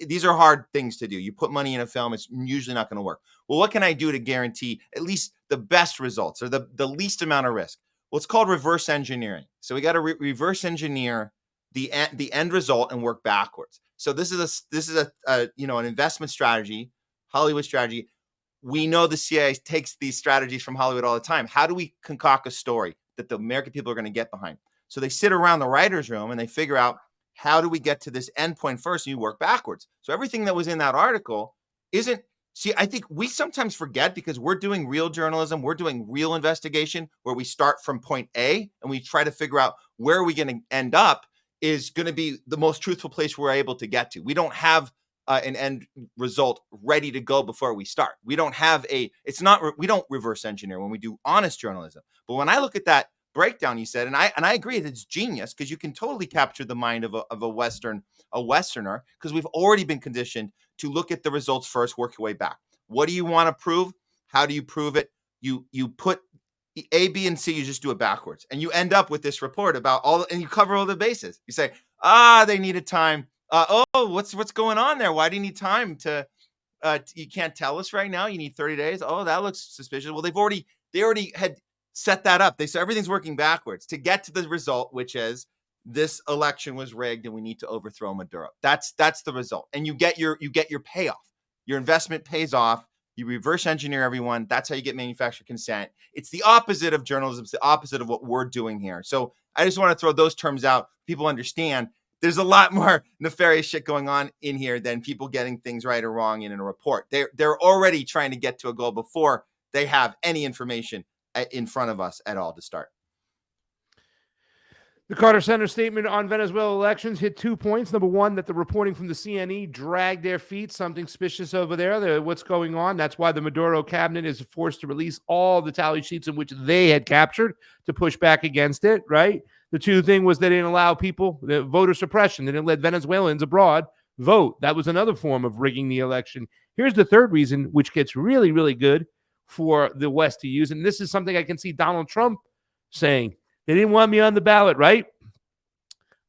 these are hard things to do. You put money in a film, it's usually not going to work. Well, what can I do to guarantee at least the best results or the least amount of risk? Well, it's called reverse engineering. So we got to reverse engineer the end result and work backwards. So this is an investment strategy, Hollywood strategy. We know the CIA takes these strategies from Hollywood all the time. How do we concoct a story that the American people are going to get behind? So they sit around the writer's room and they figure out, how do we get to this end point first? And you work backwards. So everything that was in that article I think we sometimes forget because we're doing real journalism. We're doing real investigation where we start from point A and we try to figure out where are we going to end up is going to be the most truthful place we're able to get to. We don't have an end result ready to go before we start. We don't reverse engineer when we do honest journalism. But when I look at that breakdown you said, and I agree that it's genius because you can totally capture the mind of a Westerner because we've already been conditioned to look at the results first, work your way back. What do you want to prove? How do you prove it? You put A, B, and C, you just do it backwards. And you end up with this report about and you cover all the bases. You say, they needed time. What's going on there? Why do you need time you can't tell us right now? You need 30 days. Oh, that looks suspicious. Well, they already had set that up. So everything's working backwards to get to the result, which is this election was rigged and we need to overthrow Maduro. That's the result. And you get your payoff. Your investment pays off. You reverse engineer everyone. That's how you get manufactured consent. It's the opposite of journalism. It's the opposite of what we're doing here. So I just want to throw those terms out. People understand there's a lot more nefarious shit going on in here than people getting things right or wrong in a report. They're already trying to get to a goal before they have any information in front of us at all to start. The Carter Center statement on Venezuela elections hit 2 points. Number one, that the reporting from the CNE dragged their feet. Something suspicious over there. What's going on? That's why the Maduro cabinet is forced to release all the tally sheets in which they had captured to push back against it, right? The two thing was they didn't allow people, the voter suppression. They didn't let Venezuelans abroad vote. That was another form of rigging the election. Here's the third reason, which gets really, really good for the West to use. And this is something I can see Donald Trump saying. They didn't want me on the ballot, right?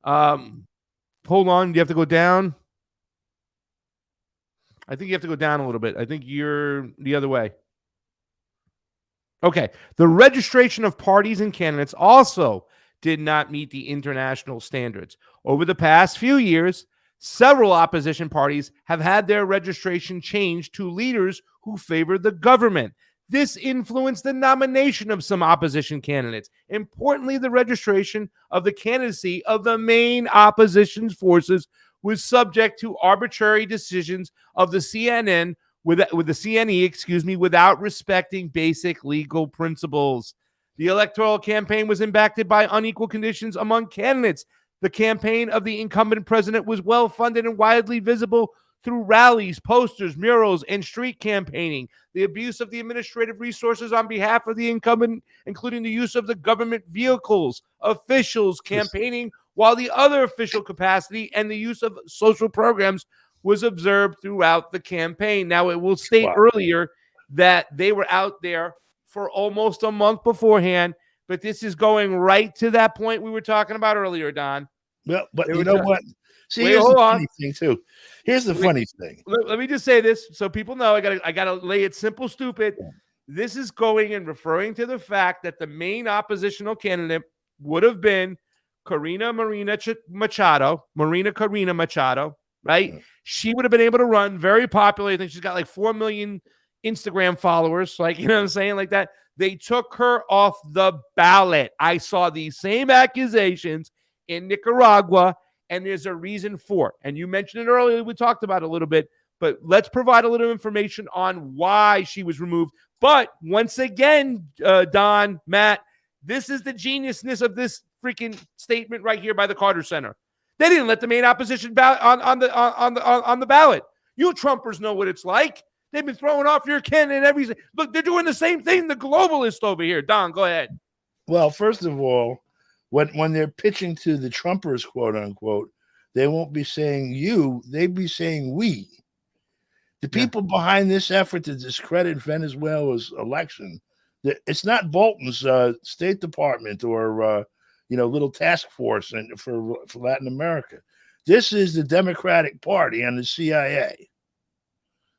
Hold on. Do you have to go down? I think you have to go down a little bit. I think you're the other way. Okay. The registration of parties and candidates also did not meet the international standards. Over the past few years, several opposition parties have had their registration changed to leaders who favor the government. This influenced the nomination of some opposition candidates. Importantly, the registration of the candidacy of the main opposition forces was subject to arbitrary decisions of the CNE, without respecting basic legal principles. The electoral campaign was impacted by unequal conditions among candidates. The campaign of the incumbent president was well-funded and widely visible through rallies, posters, murals, and street campaigning. The abuse of the administrative resources on behalf of the incumbent, including the use of the government vehicles, officials campaigning, while the other official capacity and the use of social programs was observed throughout the campaign. Now, it will state earlier that they were out there for almost a month beforehand, but this is going right to that point we were talking about earlier, Don. Well, but you know what? See, Wait, here's hold the on. funny thing too. Here's the funny thing. Let me just say this so people know. I gotta lay it simple, stupid. This is going and referring to the fact that the main oppositional candidate would have been Corina Machado, right? She would have been able to run, very popular. I think she's got like 4 million Instagram followers, like, you know what I'm saying, like that. They took her off the ballot. I saw these same accusations in Nicaragua, and there's a reason for it. And you mentioned it earlier. We talked about it a little bit, but let's provide a little information on why she was removed. But once again, Don, Matt, this is the geniusness of this freaking statement right here by the Carter Center. They didn't let the main opposition on the ballot. You Trumpers know what it's like. They've been throwing off your candidate everything. Look, they're doing the same thing. The globalists over here. Don, go ahead. Well, first of all, when they're pitching to the Trumpers, quote unquote, they won't be saying you, they'd be saying we. The people behind this effort to discredit Venezuela's election, it's not Bolton's State Department or little task force for Latin America. This is the Democratic Party and the CIA.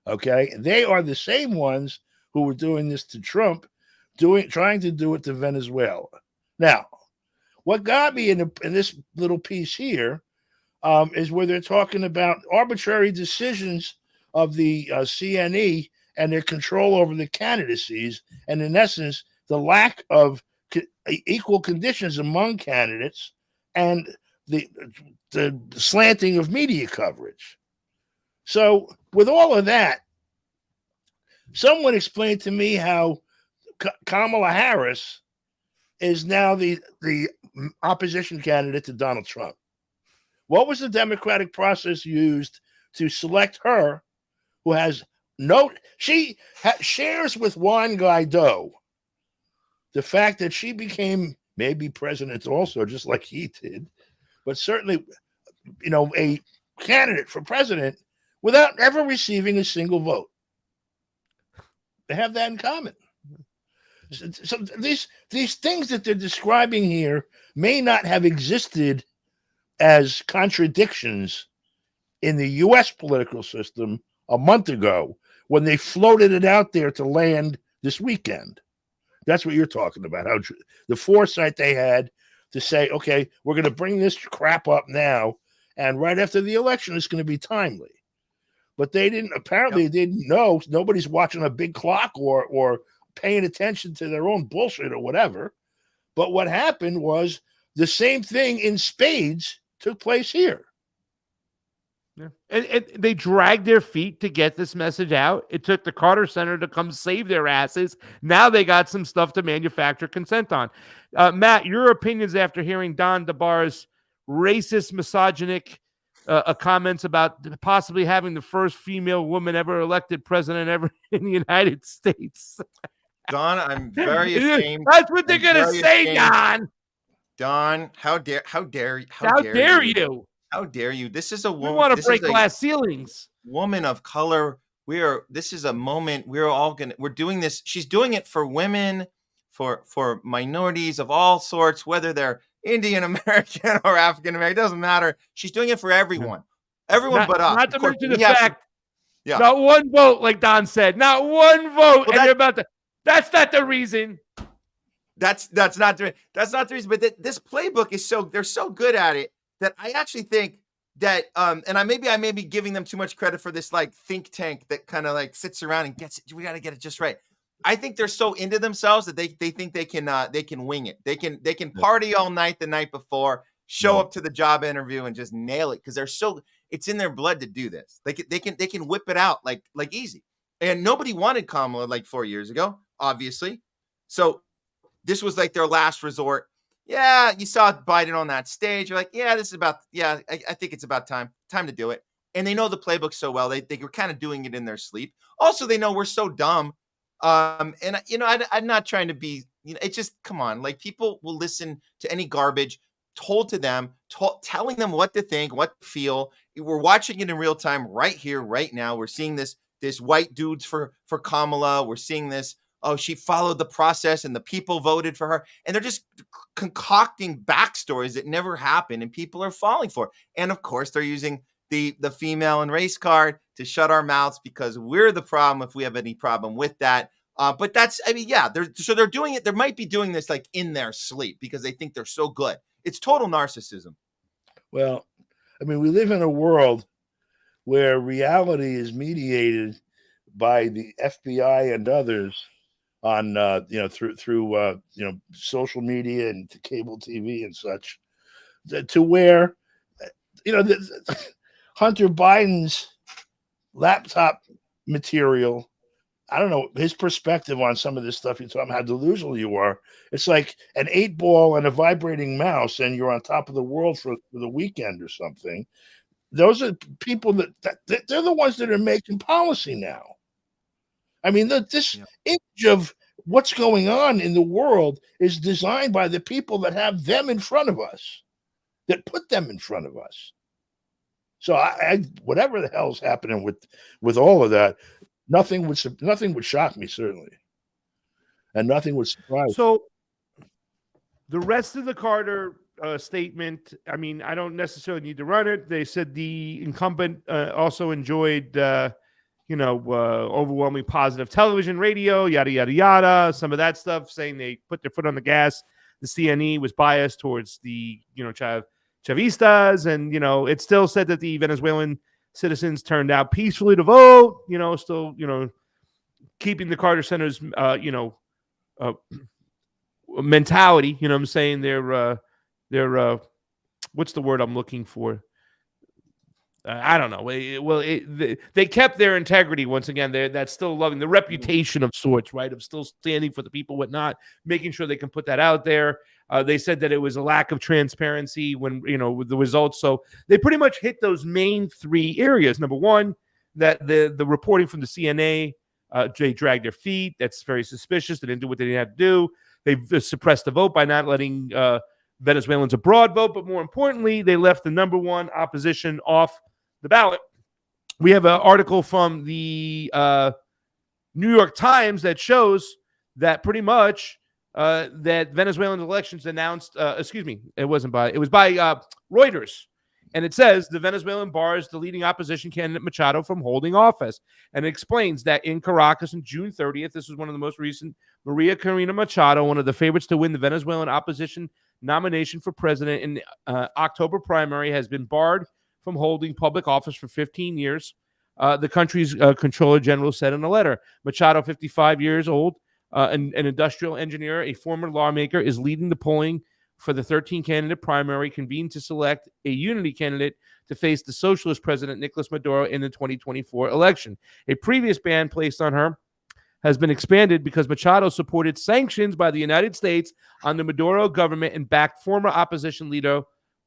Okay, they are the same ones who were doing this to Trump, trying to do it to Venezuela. Now, what got me in this little piece here is where they're talking about arbitrary decisions of the CNE and their control over the candidacies, and in essence, the lack of equal conditions among candidates and the slanting of media coverage. So with all of that, someone explained to me how Kamala Harris is now the opposition candidate to Donald Trump. What was the democratic process used to select her, who has shares with Juan Guaido the fact that she became maybe president also, just like he did, but certainly, a candidate for president without ever receiving a single vote. They have that in common. So these things that they're describing here may not have existed as contradictions in the U.S. political system a month ago when they floated it out there to land this weekend. That's what you're talking about, how the foresight they had to say, okay, we're going to bring this crap up now, and right after the election, it's going to be timely. But they didn't, apparently they didn't know. Nobody's watching a big clock or paying attention to their own bullshit or whatever. But what happened was the same thing in spades took place here. Yeah. And they dragged their feet to get this message out. It took the Carter Center to come save their asses. Now they got some stuff to manufacture consent on. Matt, your opinions after hearing Don DeBar's racist, misogynic comments about possibly having the first female woman ever elected president ever in the United States. Don, I'm very ashamed. That's what they're going to say, Don. Don, how dare you? How dare you? This is a woman. We want to break glass ceilings. Woman of color. This is a moment we're doing this. She's doing it for women, for minorities of all sorts, whether they're Indian American or African American, it doesn't matter. She's doing it for everyone. Everyone but us. Not to mention the fact, not one vote, like Don said, not one vote. Well, and they're about to, that's not the reason. That's not the reason. But this playbook is they're so good at it that I actually think that, and I may be giving them too much credit for this like think tank that kind of like sits around and gets it. We got to get it just right. I think they're so into themselves that they think they can wing it. They can party all night the night before, show up to the job interview and just nail it because it's in their blood to do this. They can whip it out like easy. And nobody wanted Kamala like 4 years ago, obviously. So this was like their last resort. Yeah, you saw Biden on that stage. You're like, yeah, I think it's about time to do it. And they know the playbook so well. They were kind of doing it in their sleep. Also, they know we're so dumb. And I'm not trying to be, it's just, come on. Like, people will listen to any garbage told to them, telling them what to think, what to feel. We're watching it in real time right here, right now. We're seeing this white dudes for Kamala. We're seeing this. Oh, she followed the process and the people voted for her. And they're just concocting backstories that never happened and people are falling for. And of course, they're using the female and race card to shut our mouths because we're the problem if we have any problem with that. But that's, they're doing it. They might be doing this like in their sleep because they think they're so good. It's total narcissism. Well, I mean, we live in a world where reality is mediated by the FBI and others on through social media and cable TV and such, to where Hunter Biden's laptop material, I don't know, his perspective on some of this stuff, you're talking about how delusional you are. It's like an 8-ball and a vibrating mouse and you're on top of the world for the weekend or something. Those are people that they're the ones that are making policy now. I mean, this image of what's going on in the world is designed by the people that have them in front of us, that put them in front of us. So I whatever the hell's happening with all of that, nothing would shock me, certainly, and nothing would surprise. So the rest of the Carter statement, I mean, I don't necessarily need to run it. They said the incumbent also enjoyed, overwhelmingly positive television, radio, yada, yada, yada, some of that stuff, saying they put their foot on the gas. The CNE was biased towards the, Chavistas. And, it still said that the Venezuelan citizens turned out peacefully to vote, still, keeping the Carter Center's, mentality, I'm saying they're what's the word I'm looking for? I don't know. They kept their integrity once again. That's still loving the reputation of sorts, right? Of still standing for the people, whatnot, making sure they can put that out there. They said that it was a lack of transparency when, with the results. So they pretty much hit those main 3 areas. Number one, that the reporting from the CNA, they dragged their feet. That's very suspicious. They didn't do what they had to do. They've suppressed the vote by not letting Venezuelans abroad vote. But more importantly, they left the number one opposition off the ballot. We have an article from the New York Times that shows that pretty much that Venezuelan elections announced, it was by Reuters. And it says the Venezuelan bars the leading opposition candidate Machado from holding office. And it explains that in Caracas on June 30th, this was one of the most recent, Maria Corina Machado, one of the favorites to win the Venezuelan opposition nomination for president in the October primary, has been barred from holding public office for 15 years. The country's Comptroller General said in a letter. Machado, 55 years old, an industrial engineer, a former lawmaker, is leading the polling for the 13-candidate primary convened to select a unity candidate to face the socialist president Nicolas Maduro in the 2024 election. A previous ban placed on her has been expanded because Machado supported sanctions by the United States on the Maduro government and backed former opposition leader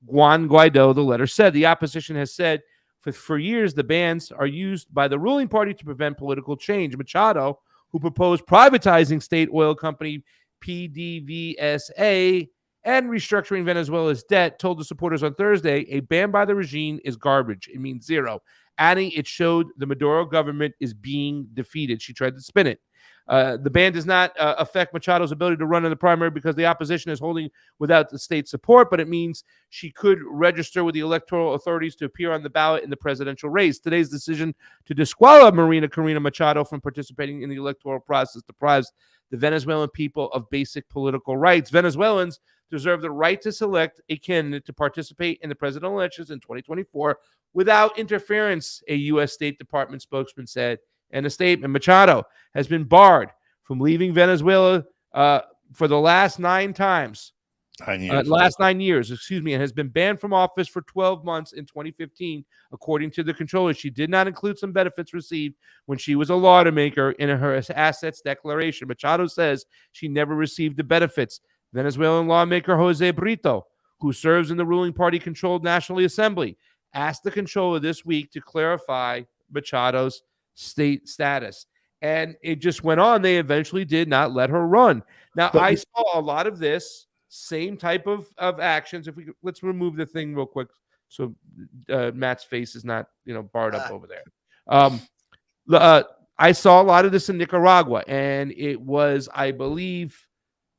Juan Guaido, the letter said. The opposition has said for years the bans are used by the ruling party to prevent political change. Machado, who proposed privatizing state oil company PDVSA and restructuring Venezuela's debt, told the supporters on Thursday a ban by the regime is garbage. It means zero. Adding it showed the Maduro government is being defeated. She tried to spin it. The ban does not affect Machado's ability to run in the primary because the opposition is holding without the state support, but it means she could register with the electoral authorities to appear on the ballot in the presidential race. Today's decision to disqualify Maria Corina Machado from participating in the electoral process deprives the Venezuelan people of basic political rights. Venezuelans deserve the right to select a candidate to participate in the presidential elections in 2024 without interference, a U.S. State Department spokesman said in a statement. Machado has been barred from leaving Venezuela for the last 9 times. last 9 years, and has been banned from office for 12 months in 2015, according to the controller. She did not include some benefits received when she was a lawmaker in her assets declaration. Machado says she never received the benefits. Venezuelan lawmaker Jose Brito, who serves in the ruling party-controlled National Assembly, asked the controller this week to clarify Machado's state status. And it just went on. They eventually did not let her run. Now, I saw a lot of this same type of actions. Let's remove the thing real quick so Matt's face is not barred up over there. I saw a lot of this in Nicaragua, and it was, I believe,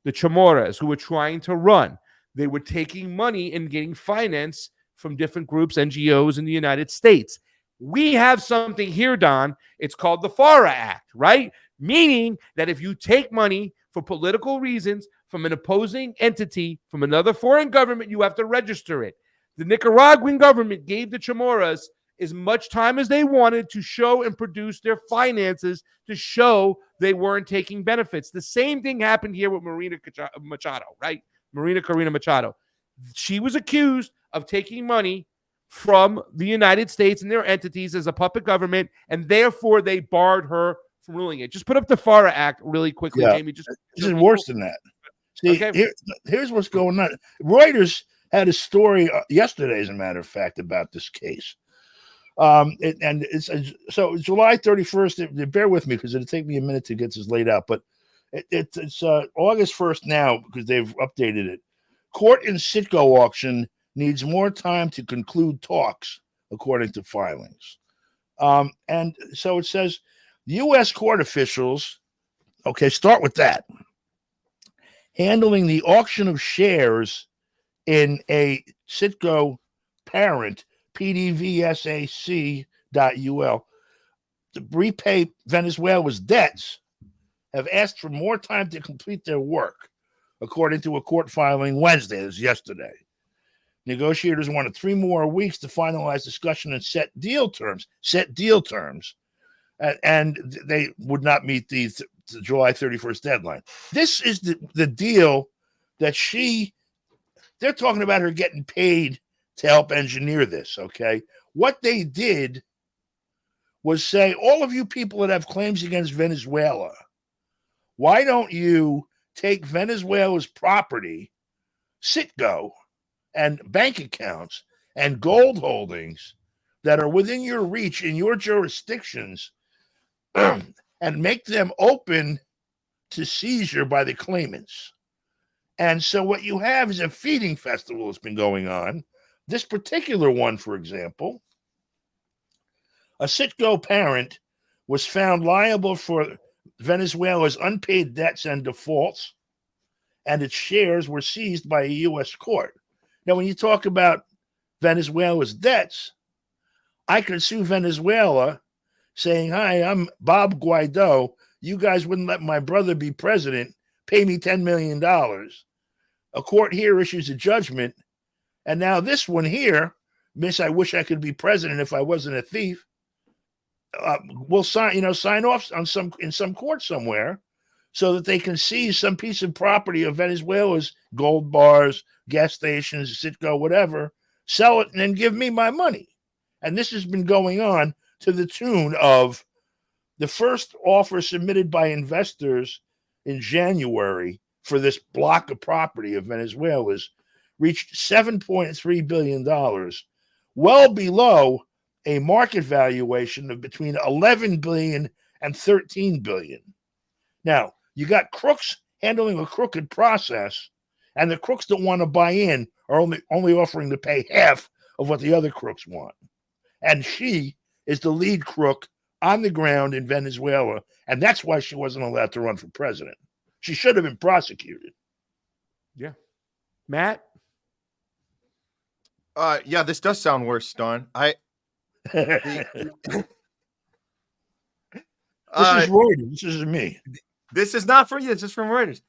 the Chamorros who were trying to run. They were taking money and getting finance from different groups, NGOs in the United States. We have something here, Don. It's called the FARA Act, right? Meaning that if you take money for political reasons from an opposing entity, from another foreign government, you have to register it. The Nicaraguan government gave the Chamorros as much time as they wanted to show and produce their finances to show they weren't taking benefits. The same thing happened here with Marina Machado, right? Marina Corina Machado. She was accused of taking money from the United States and their entities as a puppet government, and therefore they barred her from ruling it. Just put up the FARA Act really quickly, Jamie. This is worse than that. See, okay. Here's what's going on. Reuters had a story yesterday, as a matter of fact, about this case. So July 31st. Bear with me because it'll take me a minute to get this laid out, but it's August 1st now because they've updated it. Court in Citgo auction needs more time to conclude talks, according to filings. And so it says U.S. court officials, start with that, handling the auction of shares in a Citgo parent, PDVSAC.UL, to repay Venezuela's debts, have asked for more time to complete their work, according to a court filing Wednesday. This is yesterday. Negotiators wanted 3 more weeks to finalize discussion and set deal terms, and they would not meet the July 31st deadline. This is the deal that they're talking about her getting paid to help engineer this, okay? What they did was say, all of you people that have claims against Venezuela, why don't you take Venezuela's property, Citgo, and bank accounts and gold holdings that are within your reach in your jurisdictions and make them open to seizure by the claimants. And so what you have is a feeding festival that's been going on. This particular one, for example, a Citgo parent was found liable for Venezuela's unpaid debts and defaults, and its shares were seized by a U.S. court. Now, when you talk about Venezuela's debts, I could sue Venezuela saying, hi, I'm Bob Guaido. You guys wouldn't let my brother be president. Pay me $10 million. A court here issues a judgment. And now this one here, Miss, I wish I could be president if I wasn't a thief, will sign off on in some court somewhere so that they can seize some piece of property of Venezuela's gold bars, gas stations, Citgo, whatever, sell it, and then give me my money. And this has been going on to the tune of the first offer submitted by investors in January for this block of property of Venezuela's reached $7.3 billion, well below a market valuation of between 11 billion and 13 billion. Now, you got crooks handling a crooked process, and the crooks that want to buy in are only offering to pay half of what the other crooks want. And she is the lead crook on the ground in Venezuela, and that's why she wasn't allowed to run for president. She should have been prosecuted. Yeah. Matt? Yeah, this does sound worse, Don. This is Reuters. This isn't me. This is not for you. This is from Reuters.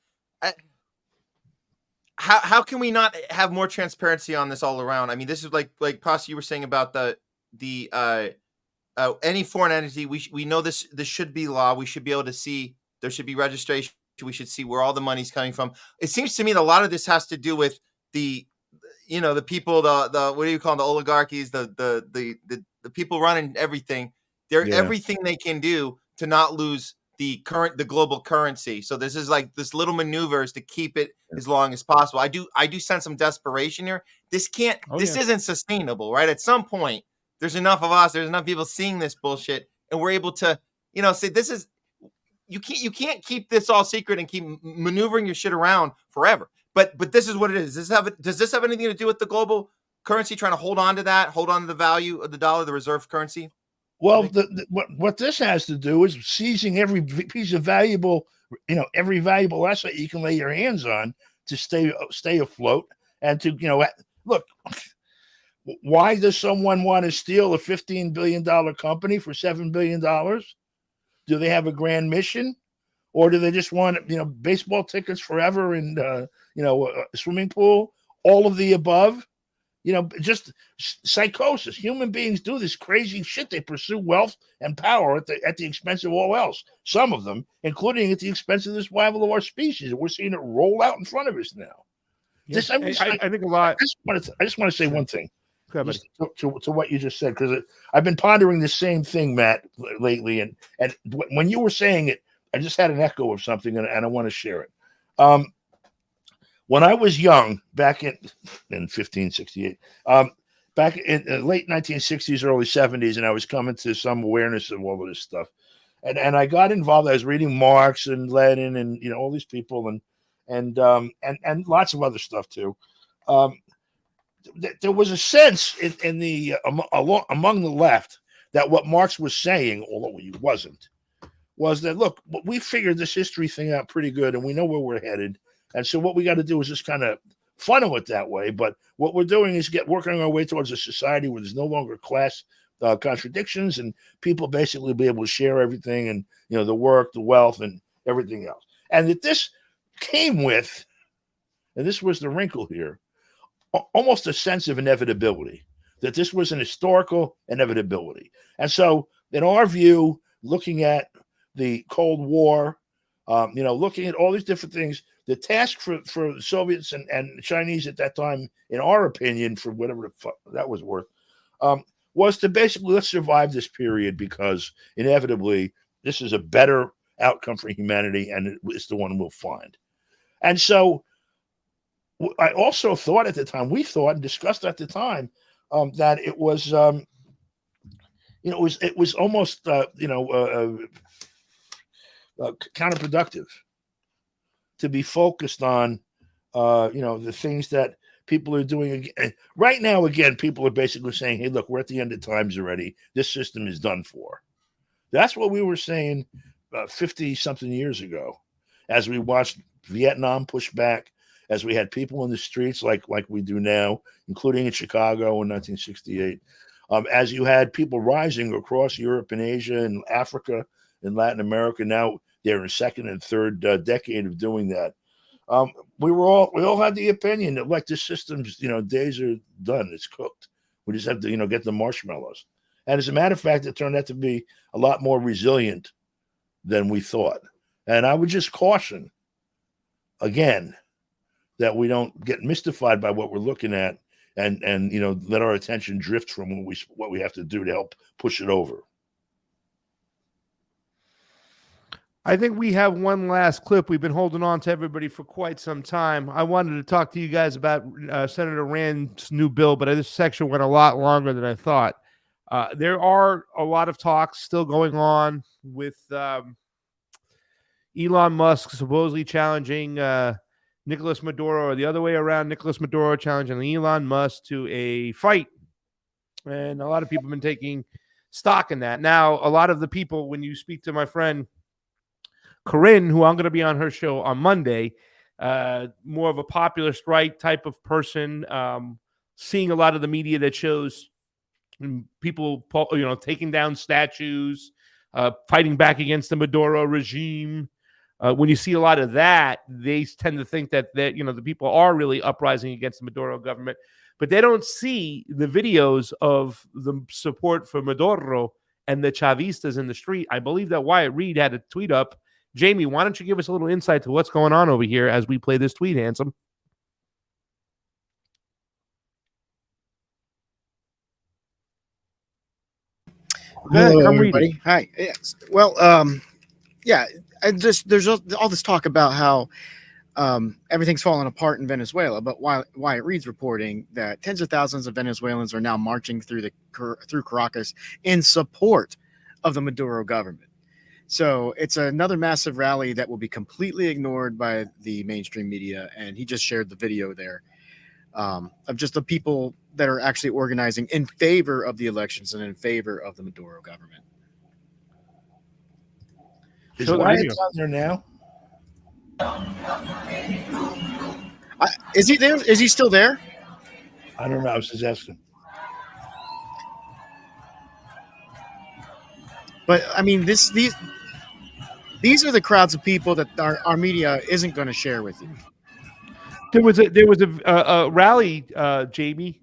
How can we not have more transparency on this all around? I mean, this is like Pasta, you were saying about the any foreign entity. We know this should be law. We should be able to see. There should be registration. We should see where all the money's coming from. It seems to me that a lot of this has to do with the the people, the what do you call them, the oligarchies, the people running everything. They're everything they can do to not lose the global currency. So this is like this little maneuvers to keep it as long as possible. I do sense some desperation here. This isn't sustainable, right? At some point, there's enough of us, there's enough people seeing this bullshit, and we're able to, say this is you can't keep this all secret and keep maneuvering your shit around forever. But this is what it is. Does this have anything to do with the global currency trying to hold on to the value of the dollar, the reserve currency? Well, what this has to do is seizing every piece of valuable, every valuable asset you can lay your hands on to stay afloat and to, look, why does someone want to steal a $15 billion company for $7 billion? Do they have a grand mission, or do they just want, baseball tickets forever and, a swimming pool, all of the above? Just psychosis. Human beings do this crazy shit. They pursue wealth and power at the expense of all else. Some of them, including at the expense of the survival of our species. We're seeing it roll out in front of us now. Yeah, I think a lot. I just want to say one thing to what you just said, because I've been pondering the same thing, Matt, lately. And when you were saying it, I just had an echo of something, and I want to share it. When I was young, back in 1568, back in the late 1960s, early 70s, and I was coming to some awareness of all of this stuff, and I got involved. I was reading Marx and Lenin and all these people and lots of other stuff too. There was a sense in the among the left that what Marx was saying, although he wasn't, was that, look, we figured this history thing out pretty good, and we know where we're headed. And so what we got to do is just kind of funnel it that way. But what we're doing is working our way towards a society where there's no longer class contradictions, and people basically be able to share everything, and the work, the wealth, and everything else. And that this came with, and this was the wrinkle here, almost a sense of inevitability, that this was an historical inevitability. And so in our view, looking at the Cold War, looking at all these different things, the task for the Soviets and Chinese at that time, in our opinion, for whatever the fuck that was worth, was to basically, let's survive this period, because inevitably this is a better outcome for humanity, and it's the one we'll find. And so I also thought at the time, we thought and discussed at the time, that it was, it was almost, counterproductive to be focused on, the things that people are doing. Right now, again, people are basically saying, hey, look, we're at the end of times already. This system is done for. That's what we were saying 50-something years ago, as we watched Vietnam push back, as we had people in the streets like we do now, including in Chicago in 1968, as you had people rising across Europe and Asia and Africa and Latin America. Now they're in second and third decade of doing that. We all had the opinion that, like, this system's, days are done. It's cooked. We just have to, get the marshmallows. And as a matter of fact, it turned out to be a lot more resilient than we thought. And I would just caution, again, that we don't get mystified by what we're looking at, and let our attention drift from what we have to do to help push it over. I think we have one last clip. We've been holding on to everybody for quite some time. I wanted to talk to you guys about Senator Rand's new bill, but this section went a lot longer than I thought. There are a lot of talks still going on with Elon Musk supposedly challenging Nicolas Maduro, or the other way around, Nicolas Maduro challenging Elon Musk to a fight. And a lot of people have been taking stock in that. Now, a lot of the people, when you speak to my friend Corinne, who I'm going to be on her show on Monday, more of a populist right type of person, seeing a lot of the media that shows people, taking down statues, fighting back against the Maduro regime. When you see a lot of that, they tend to think that the people are really uprising against the Maduro government, but they don't see the videos of the support for Maduro and the Chavistas in the street. I believe that Wyatt Reed had a tweet up. Jamie, why don't you give us a little insight to what's going on over here as we play this tweet, handsome? Come read it. everybody. Hi. Yes. Well, yeah, there's all this talk about how everything's falling apart in Venezuela, but Wyatt Reed's reporting that tens of thousands of Venezuelans are now marching through Caracas in support of the Maduro government. So it's another massive rally that will be completely ignored by the mainstream media, and he just shared the video there of just the people that are actually organizing in favor of the elections and in favor of the Maduro government. Is So Wyatt on there now? Is he there? Is he still there? I don't know. I was just asking. But I mean, these are the crowds of people that our media isn't going to share with you. There was a rally, Jamie,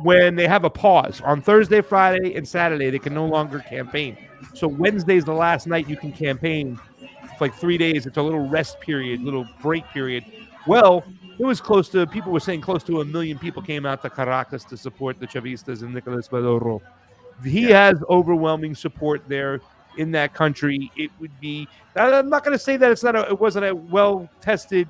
when they have a pause on Thursday, Friday, and Saturday. They can no longer campaign. So Wednesday's the last night you can campaign for like 3 days. It's a little rest period, little break period. Well, it was people were saying close to 1 million people came out to Caracas to support the Chavistas and Nicolas Maduro. He has overwhelming support there in that country. It would be, I'm not going to say that it wasn't a well-tested,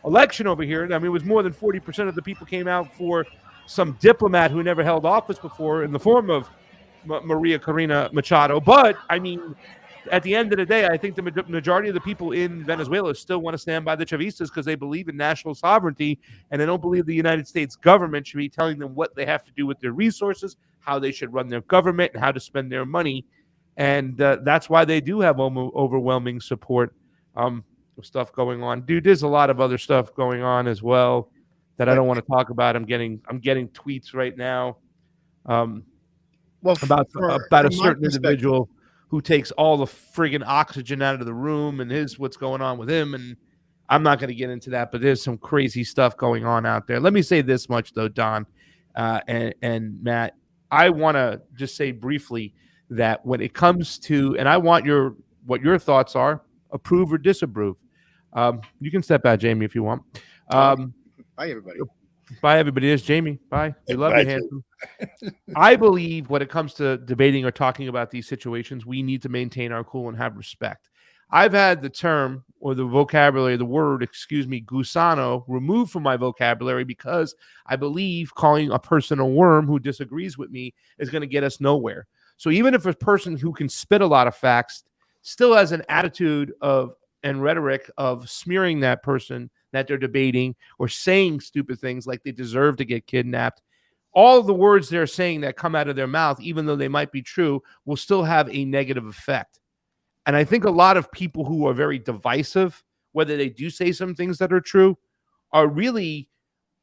election over here. I mean, it was more than 40% of the people came out for some diplomat who never held office before in the form of Maria Corina Machado. But, I mean, at the end of the day, I think the majority of the people in Venezuela still want to stand by the Chavistas because they believe in national sovereignty, and they don't believe the United States government should be telling them what they have to do with their resources, how they should run their government, and how to spend their money. And that's why they do have overwhelming support of stuff going on. Dude, there's a lot of other stuff going on as well that I don't want to talk about. I'm getting tweets right now about a certain individual who takes all the friggin' oxygen out of the room, and what's going on with him. And I'm not going to get into that, but there's some crazy stuff going on out there. Let me say this much, though, Don and Matt. I want to just say briefly that when it comes to, and I want what your thoughts are, approve or disapprove. You can step out, Jamie, if you want. Bye, everybody. Bye, everybody. There's Jamie. Bye. We love you, handsome. I believe when it comes to debating or talking about these situations, we need to maintain our cool and have respect. I've had the term or the vocabulary, the word, gusano, removed from my vocabulary because I believe calling a person a worm who disagrees with me is going to get us nowhere. So even if a person who can spit a lot of facts still has an attitude and rhetoric of smearing that person that they're debating or saying stupid things like they deserve to get kidnapped, all the words they're saying that come out of their mouth, even though they might be true, will still have a negative effect. And I think a lot of people who are very divisive, whether they do say some things that are true, are really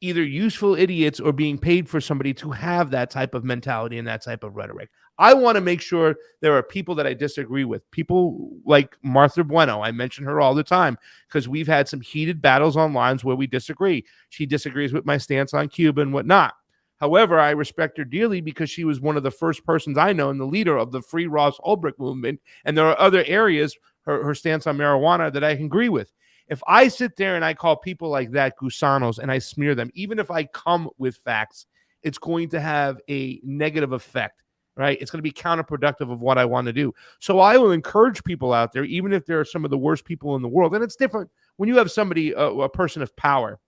either useful idiots or being paid for somebody to have that type of mentality and that type of rhetoric. I want to make sure there are people that I disagree with. People like Martha Bueno. I mention her all the time because we've had some heated battles on lines where we disagree. She disagrees with my stance on Cuba and whatnot. However, I respect her dearly because she was one of the first persons I know and the leader of the Free Ross Ulbricht movement. And there are other areas, her stance on marijuana, that I can agree with. If I sit there and I call people like that gusanos and I smear them, even if I come with facts, it's going to have a negative effect, right? It's going to be counterproductive of what I want to do. So I will encourage people out there, even if they're some of the worst people in the world. And it's different when you have somebody, a person of power.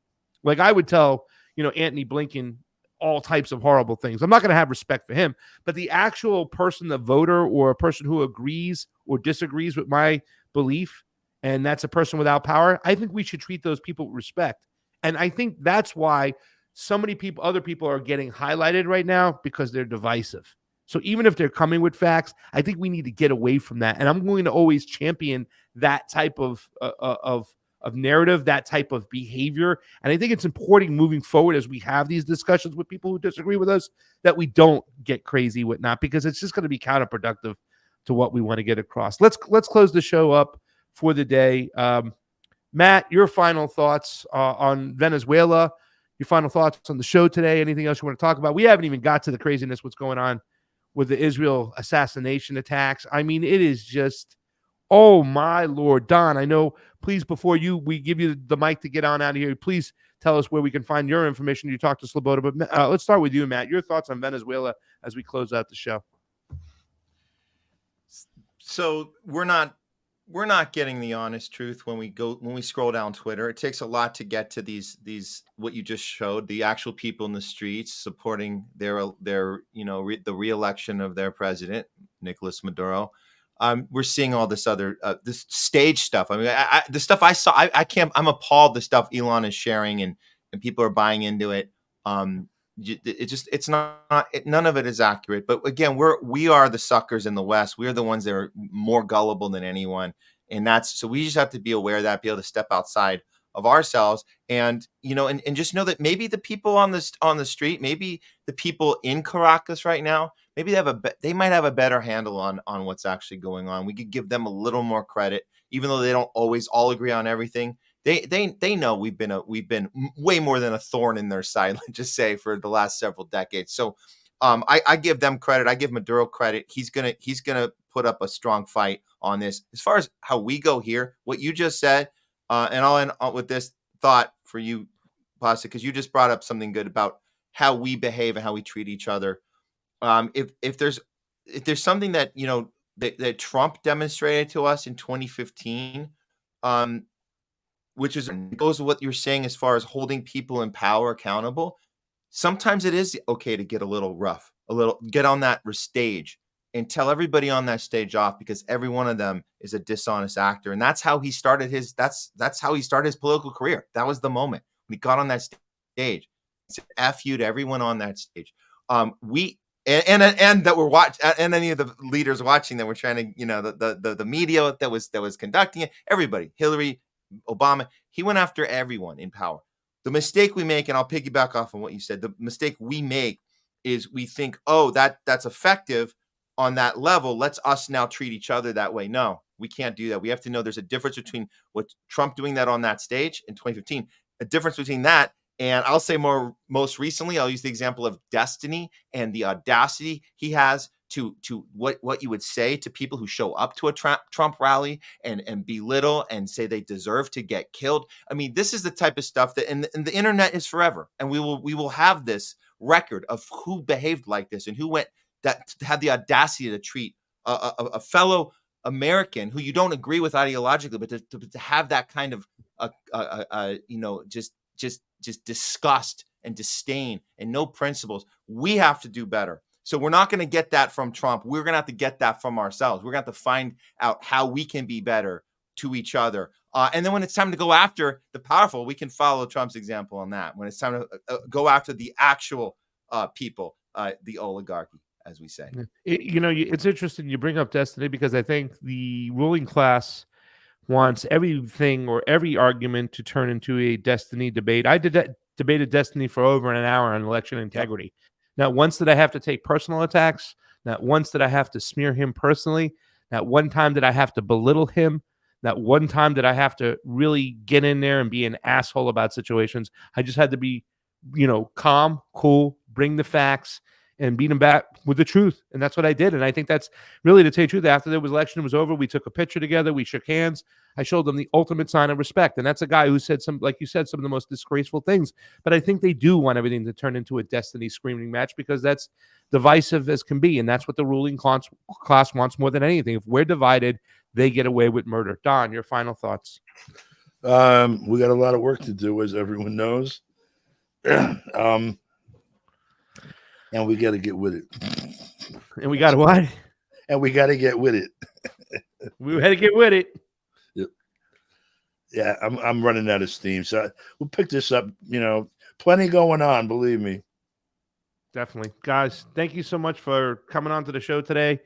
Like I would tell, Antony Blinken all types of horrible things. I'm not going to have respect for him, but the actual person, the voter, or a person who agrees or disagrees with my belief, and that's a person without power, I think we should treat those people with respect. And I think that's why so many people, other people are getting highlighted right now because they're divisive. So even if they're coming with facts, I think we need to get away from that. And I'm going to always champion that type of narrative, that type of behavior. And I think it's important moving forward as we have these discussions with people who disagree with us that we don't get crazy with not, because it's just going to be counterproductive to what we want to get across. Let's close the show up for the day. Matt, your final thoughts on Venezuela, your final thoughts on the show today, anything else you want to talk about? We haven't even got to the craziness, what's going on with the Israel assassination attacks. I mean, it is just, oh my Lord. Don, I know, please, before we give you the mic to get on out of here, please tell us where we can find your information. You talked to Sloboda, but let's start with you, Matt. Your thoughts on Venezuela as we close out the show. So we're not getting the honest truth when we scroll down Twitter. It takes a lot to get to these what you just showed, the actual people in the streets supporting their the reelection of their president, Nicolas Maduro. We're seeing all this other this stage stuff. I mean, the stuff I saw, I can't. I'm appalled. The stuff Elon is sharing and people are buying into it. It's not none of it is accurate. But again, we are the suckers in the West. We are the ones that are more gullible than anyone, and so we just have to be aware of that, be able to step outside of ourselves, and and just know that maybe the people on the street, maybe the people in Caracas right now, maybe they might have a better handle on what's actually going on. We could give them a little more credit, even though they don't always all agree on everything. They know we've been way more than a thorn in their side, let's just say, for the last several decades. So I give them credit. I give Maduro credit. He's gonna put up a strong fight on this. As far as how we go here, what you just said, and I'll end with this thought for you, Pasta, because you just brought up something good about how we behave and how we treat each other. If there's something that that Trump demonstrated to us in 2015. Which goes with what you're saying as far as holding people in power accountable. Sometimes it is okay to get a little rough, get on that stage and tell everybody on that stage off, because every one of them is a dishonest actor. And that's how he started that's how he started his political career. That was the moment when he got on that stage. He said, F you to everyone on that stage. And that we're watching, and any of the leaders watching that were trying to, the media that was conducting it, everybody, Hillary, Obama, he went after everyone in power. The mistake we make, and I'll piggyback off on what you said, the mistake we make is we think, oh, that's effective on that level. Let's us now treat each other that way. No, we can't do that. We have to know there's a difference between what Trump doing that on that stage in 2015, a difference between that. And I'll say most recently, I'll use the example of Destiny and the audacity he has to what you would say to people who show up to a Trump rally and belittle and say they deserve to get killed. I mean, this is the type of stuff that, and the internet is forever. And we will have this record of who behaved like this and who had the audacity to treat a fellow American who you don't agree with ideologically, but to have that kind of, just disgust and disdain and no principles. We have to do better. So we're not going to get that from Trump. We're going to have to get that from ourselves. We're going to have to find out how we can be better to each other. And then when it's time to go after the powerful, we can follow Trump's example on that. When it's time to go after the actual people, the oligarchy, as we say. It's interesting you bring up Destiny, because I think the ruling class wants everything or every argument to turn into a Destiny debate. I debated Destiny for over an hour on election integrity. Not once did I have to take personal attacks. Not once did I have to smear him personally. Not one time did I have to belittle him. Not one time did I have to really get in there and be an asshole about situations. I just had to be, calm, cool, bring the facts, and beat him back with the truth. And that's what I did. And I think that's really, to tell you the truth, after the election was over, we took a picture together, we shook hands. I showed them the ultimate sign of respect. And that's a guy who said like you said, some of the most disgraceful things. But I think they do want everything to turn into a Destiny screaming match, because that's divisive as can be. And that's what the ruling class wants more than anything. If we're divided, they get away with murder. Don, your final thoughts. We got a lot of work to do, as everyone knows. And we got to get with it. And we got to what? And we got to get with it. We had to get with it. Yep. Yeah, I'm running out of steam. So we'll pick this up. Plenty going on, believe me. Definitely. Guys, thank you so much for coming on to the show today.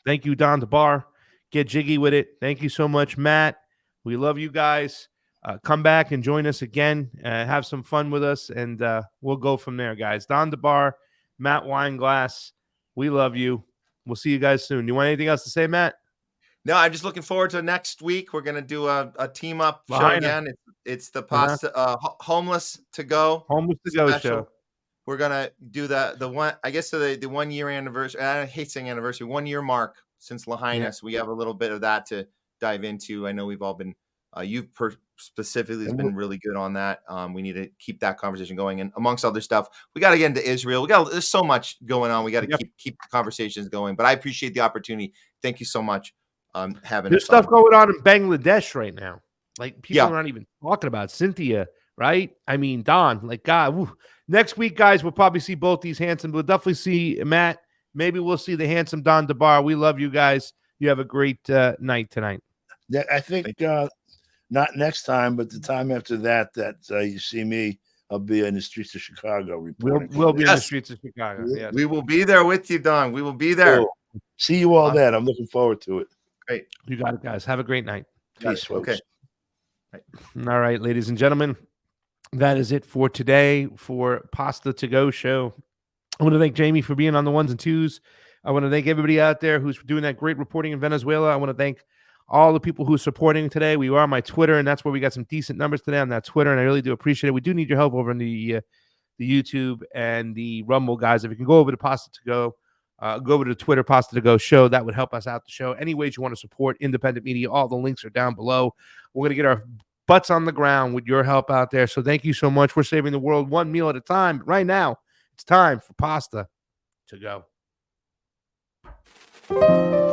Thank you, Don DeBar. Get jiggy with it. Thank you so much, Matt. We love you guys. Come back and join us again. Have some fun with us, and we'll go from there, guys. Don DeBar, Matt Weinglass, we love you. We'll see you guys soon. You want anything else to say, Matt? No, I'm just looking forward to next week. We're going to do a team up show again. It's the Pasta Homeless to Go. Homeless to Go show. We're going to do the one, I guess, the 1 year anniversary. I hate saying anniversary, 1 year mark since Lahaina. So we have a little bit of that to dive into. I know we've all been, specifically has been really good on that. We need to keep that conversation going, and amongst other stuff, we got to get into Israel. There's so much going on. We got to keep the conversations going. But I appreciate the opportunity thank you so much. Having There's us stuff on. going on in Bangladesh right now. Like people Yeah. aren't even talking about Cynthia, right? I mean, Don, like God. Woo. Next week, guys, we'll probably see both these handsome. We'll definitely see Matt. Maybe we'll see the handsome Don DeBar. We love you guys. You have a great night tonight. Yeah, I think not next time, but the time after that you see me, I'll be in the streets of Chicago reporting. We'll be in the streets of Chicago. Yes. We will be there with you, Don. We will be there. Cool. See you all then. I'm looking forward to it. Great. You got it, guys. Have a great night. Peace, folks. Okay. All right, ladies and gentlemen, that is it for today for Pasta to Go show. I want to thank Jamie for being on the ones and twos. I want to thank everybody out there who's doing that great reporting in Venezuela. I want to thank all the people who are supporting today. We are on my Twitter, and that's where we got some decent numbers today on that Twitter, and I really do appreciate it. We do need your help over in the YouTube and the Rumble, guys. If you can go over to Pasta to Go, go over to Twitter, Pasta to Go show. That would help us out the show. Any ways you want to support independent media, all the links are down below. We're going to get our butts on the ground with your help out there. So thank you so much. We're saving the world one meal at a time. But right now, it's time for Pasta to Go.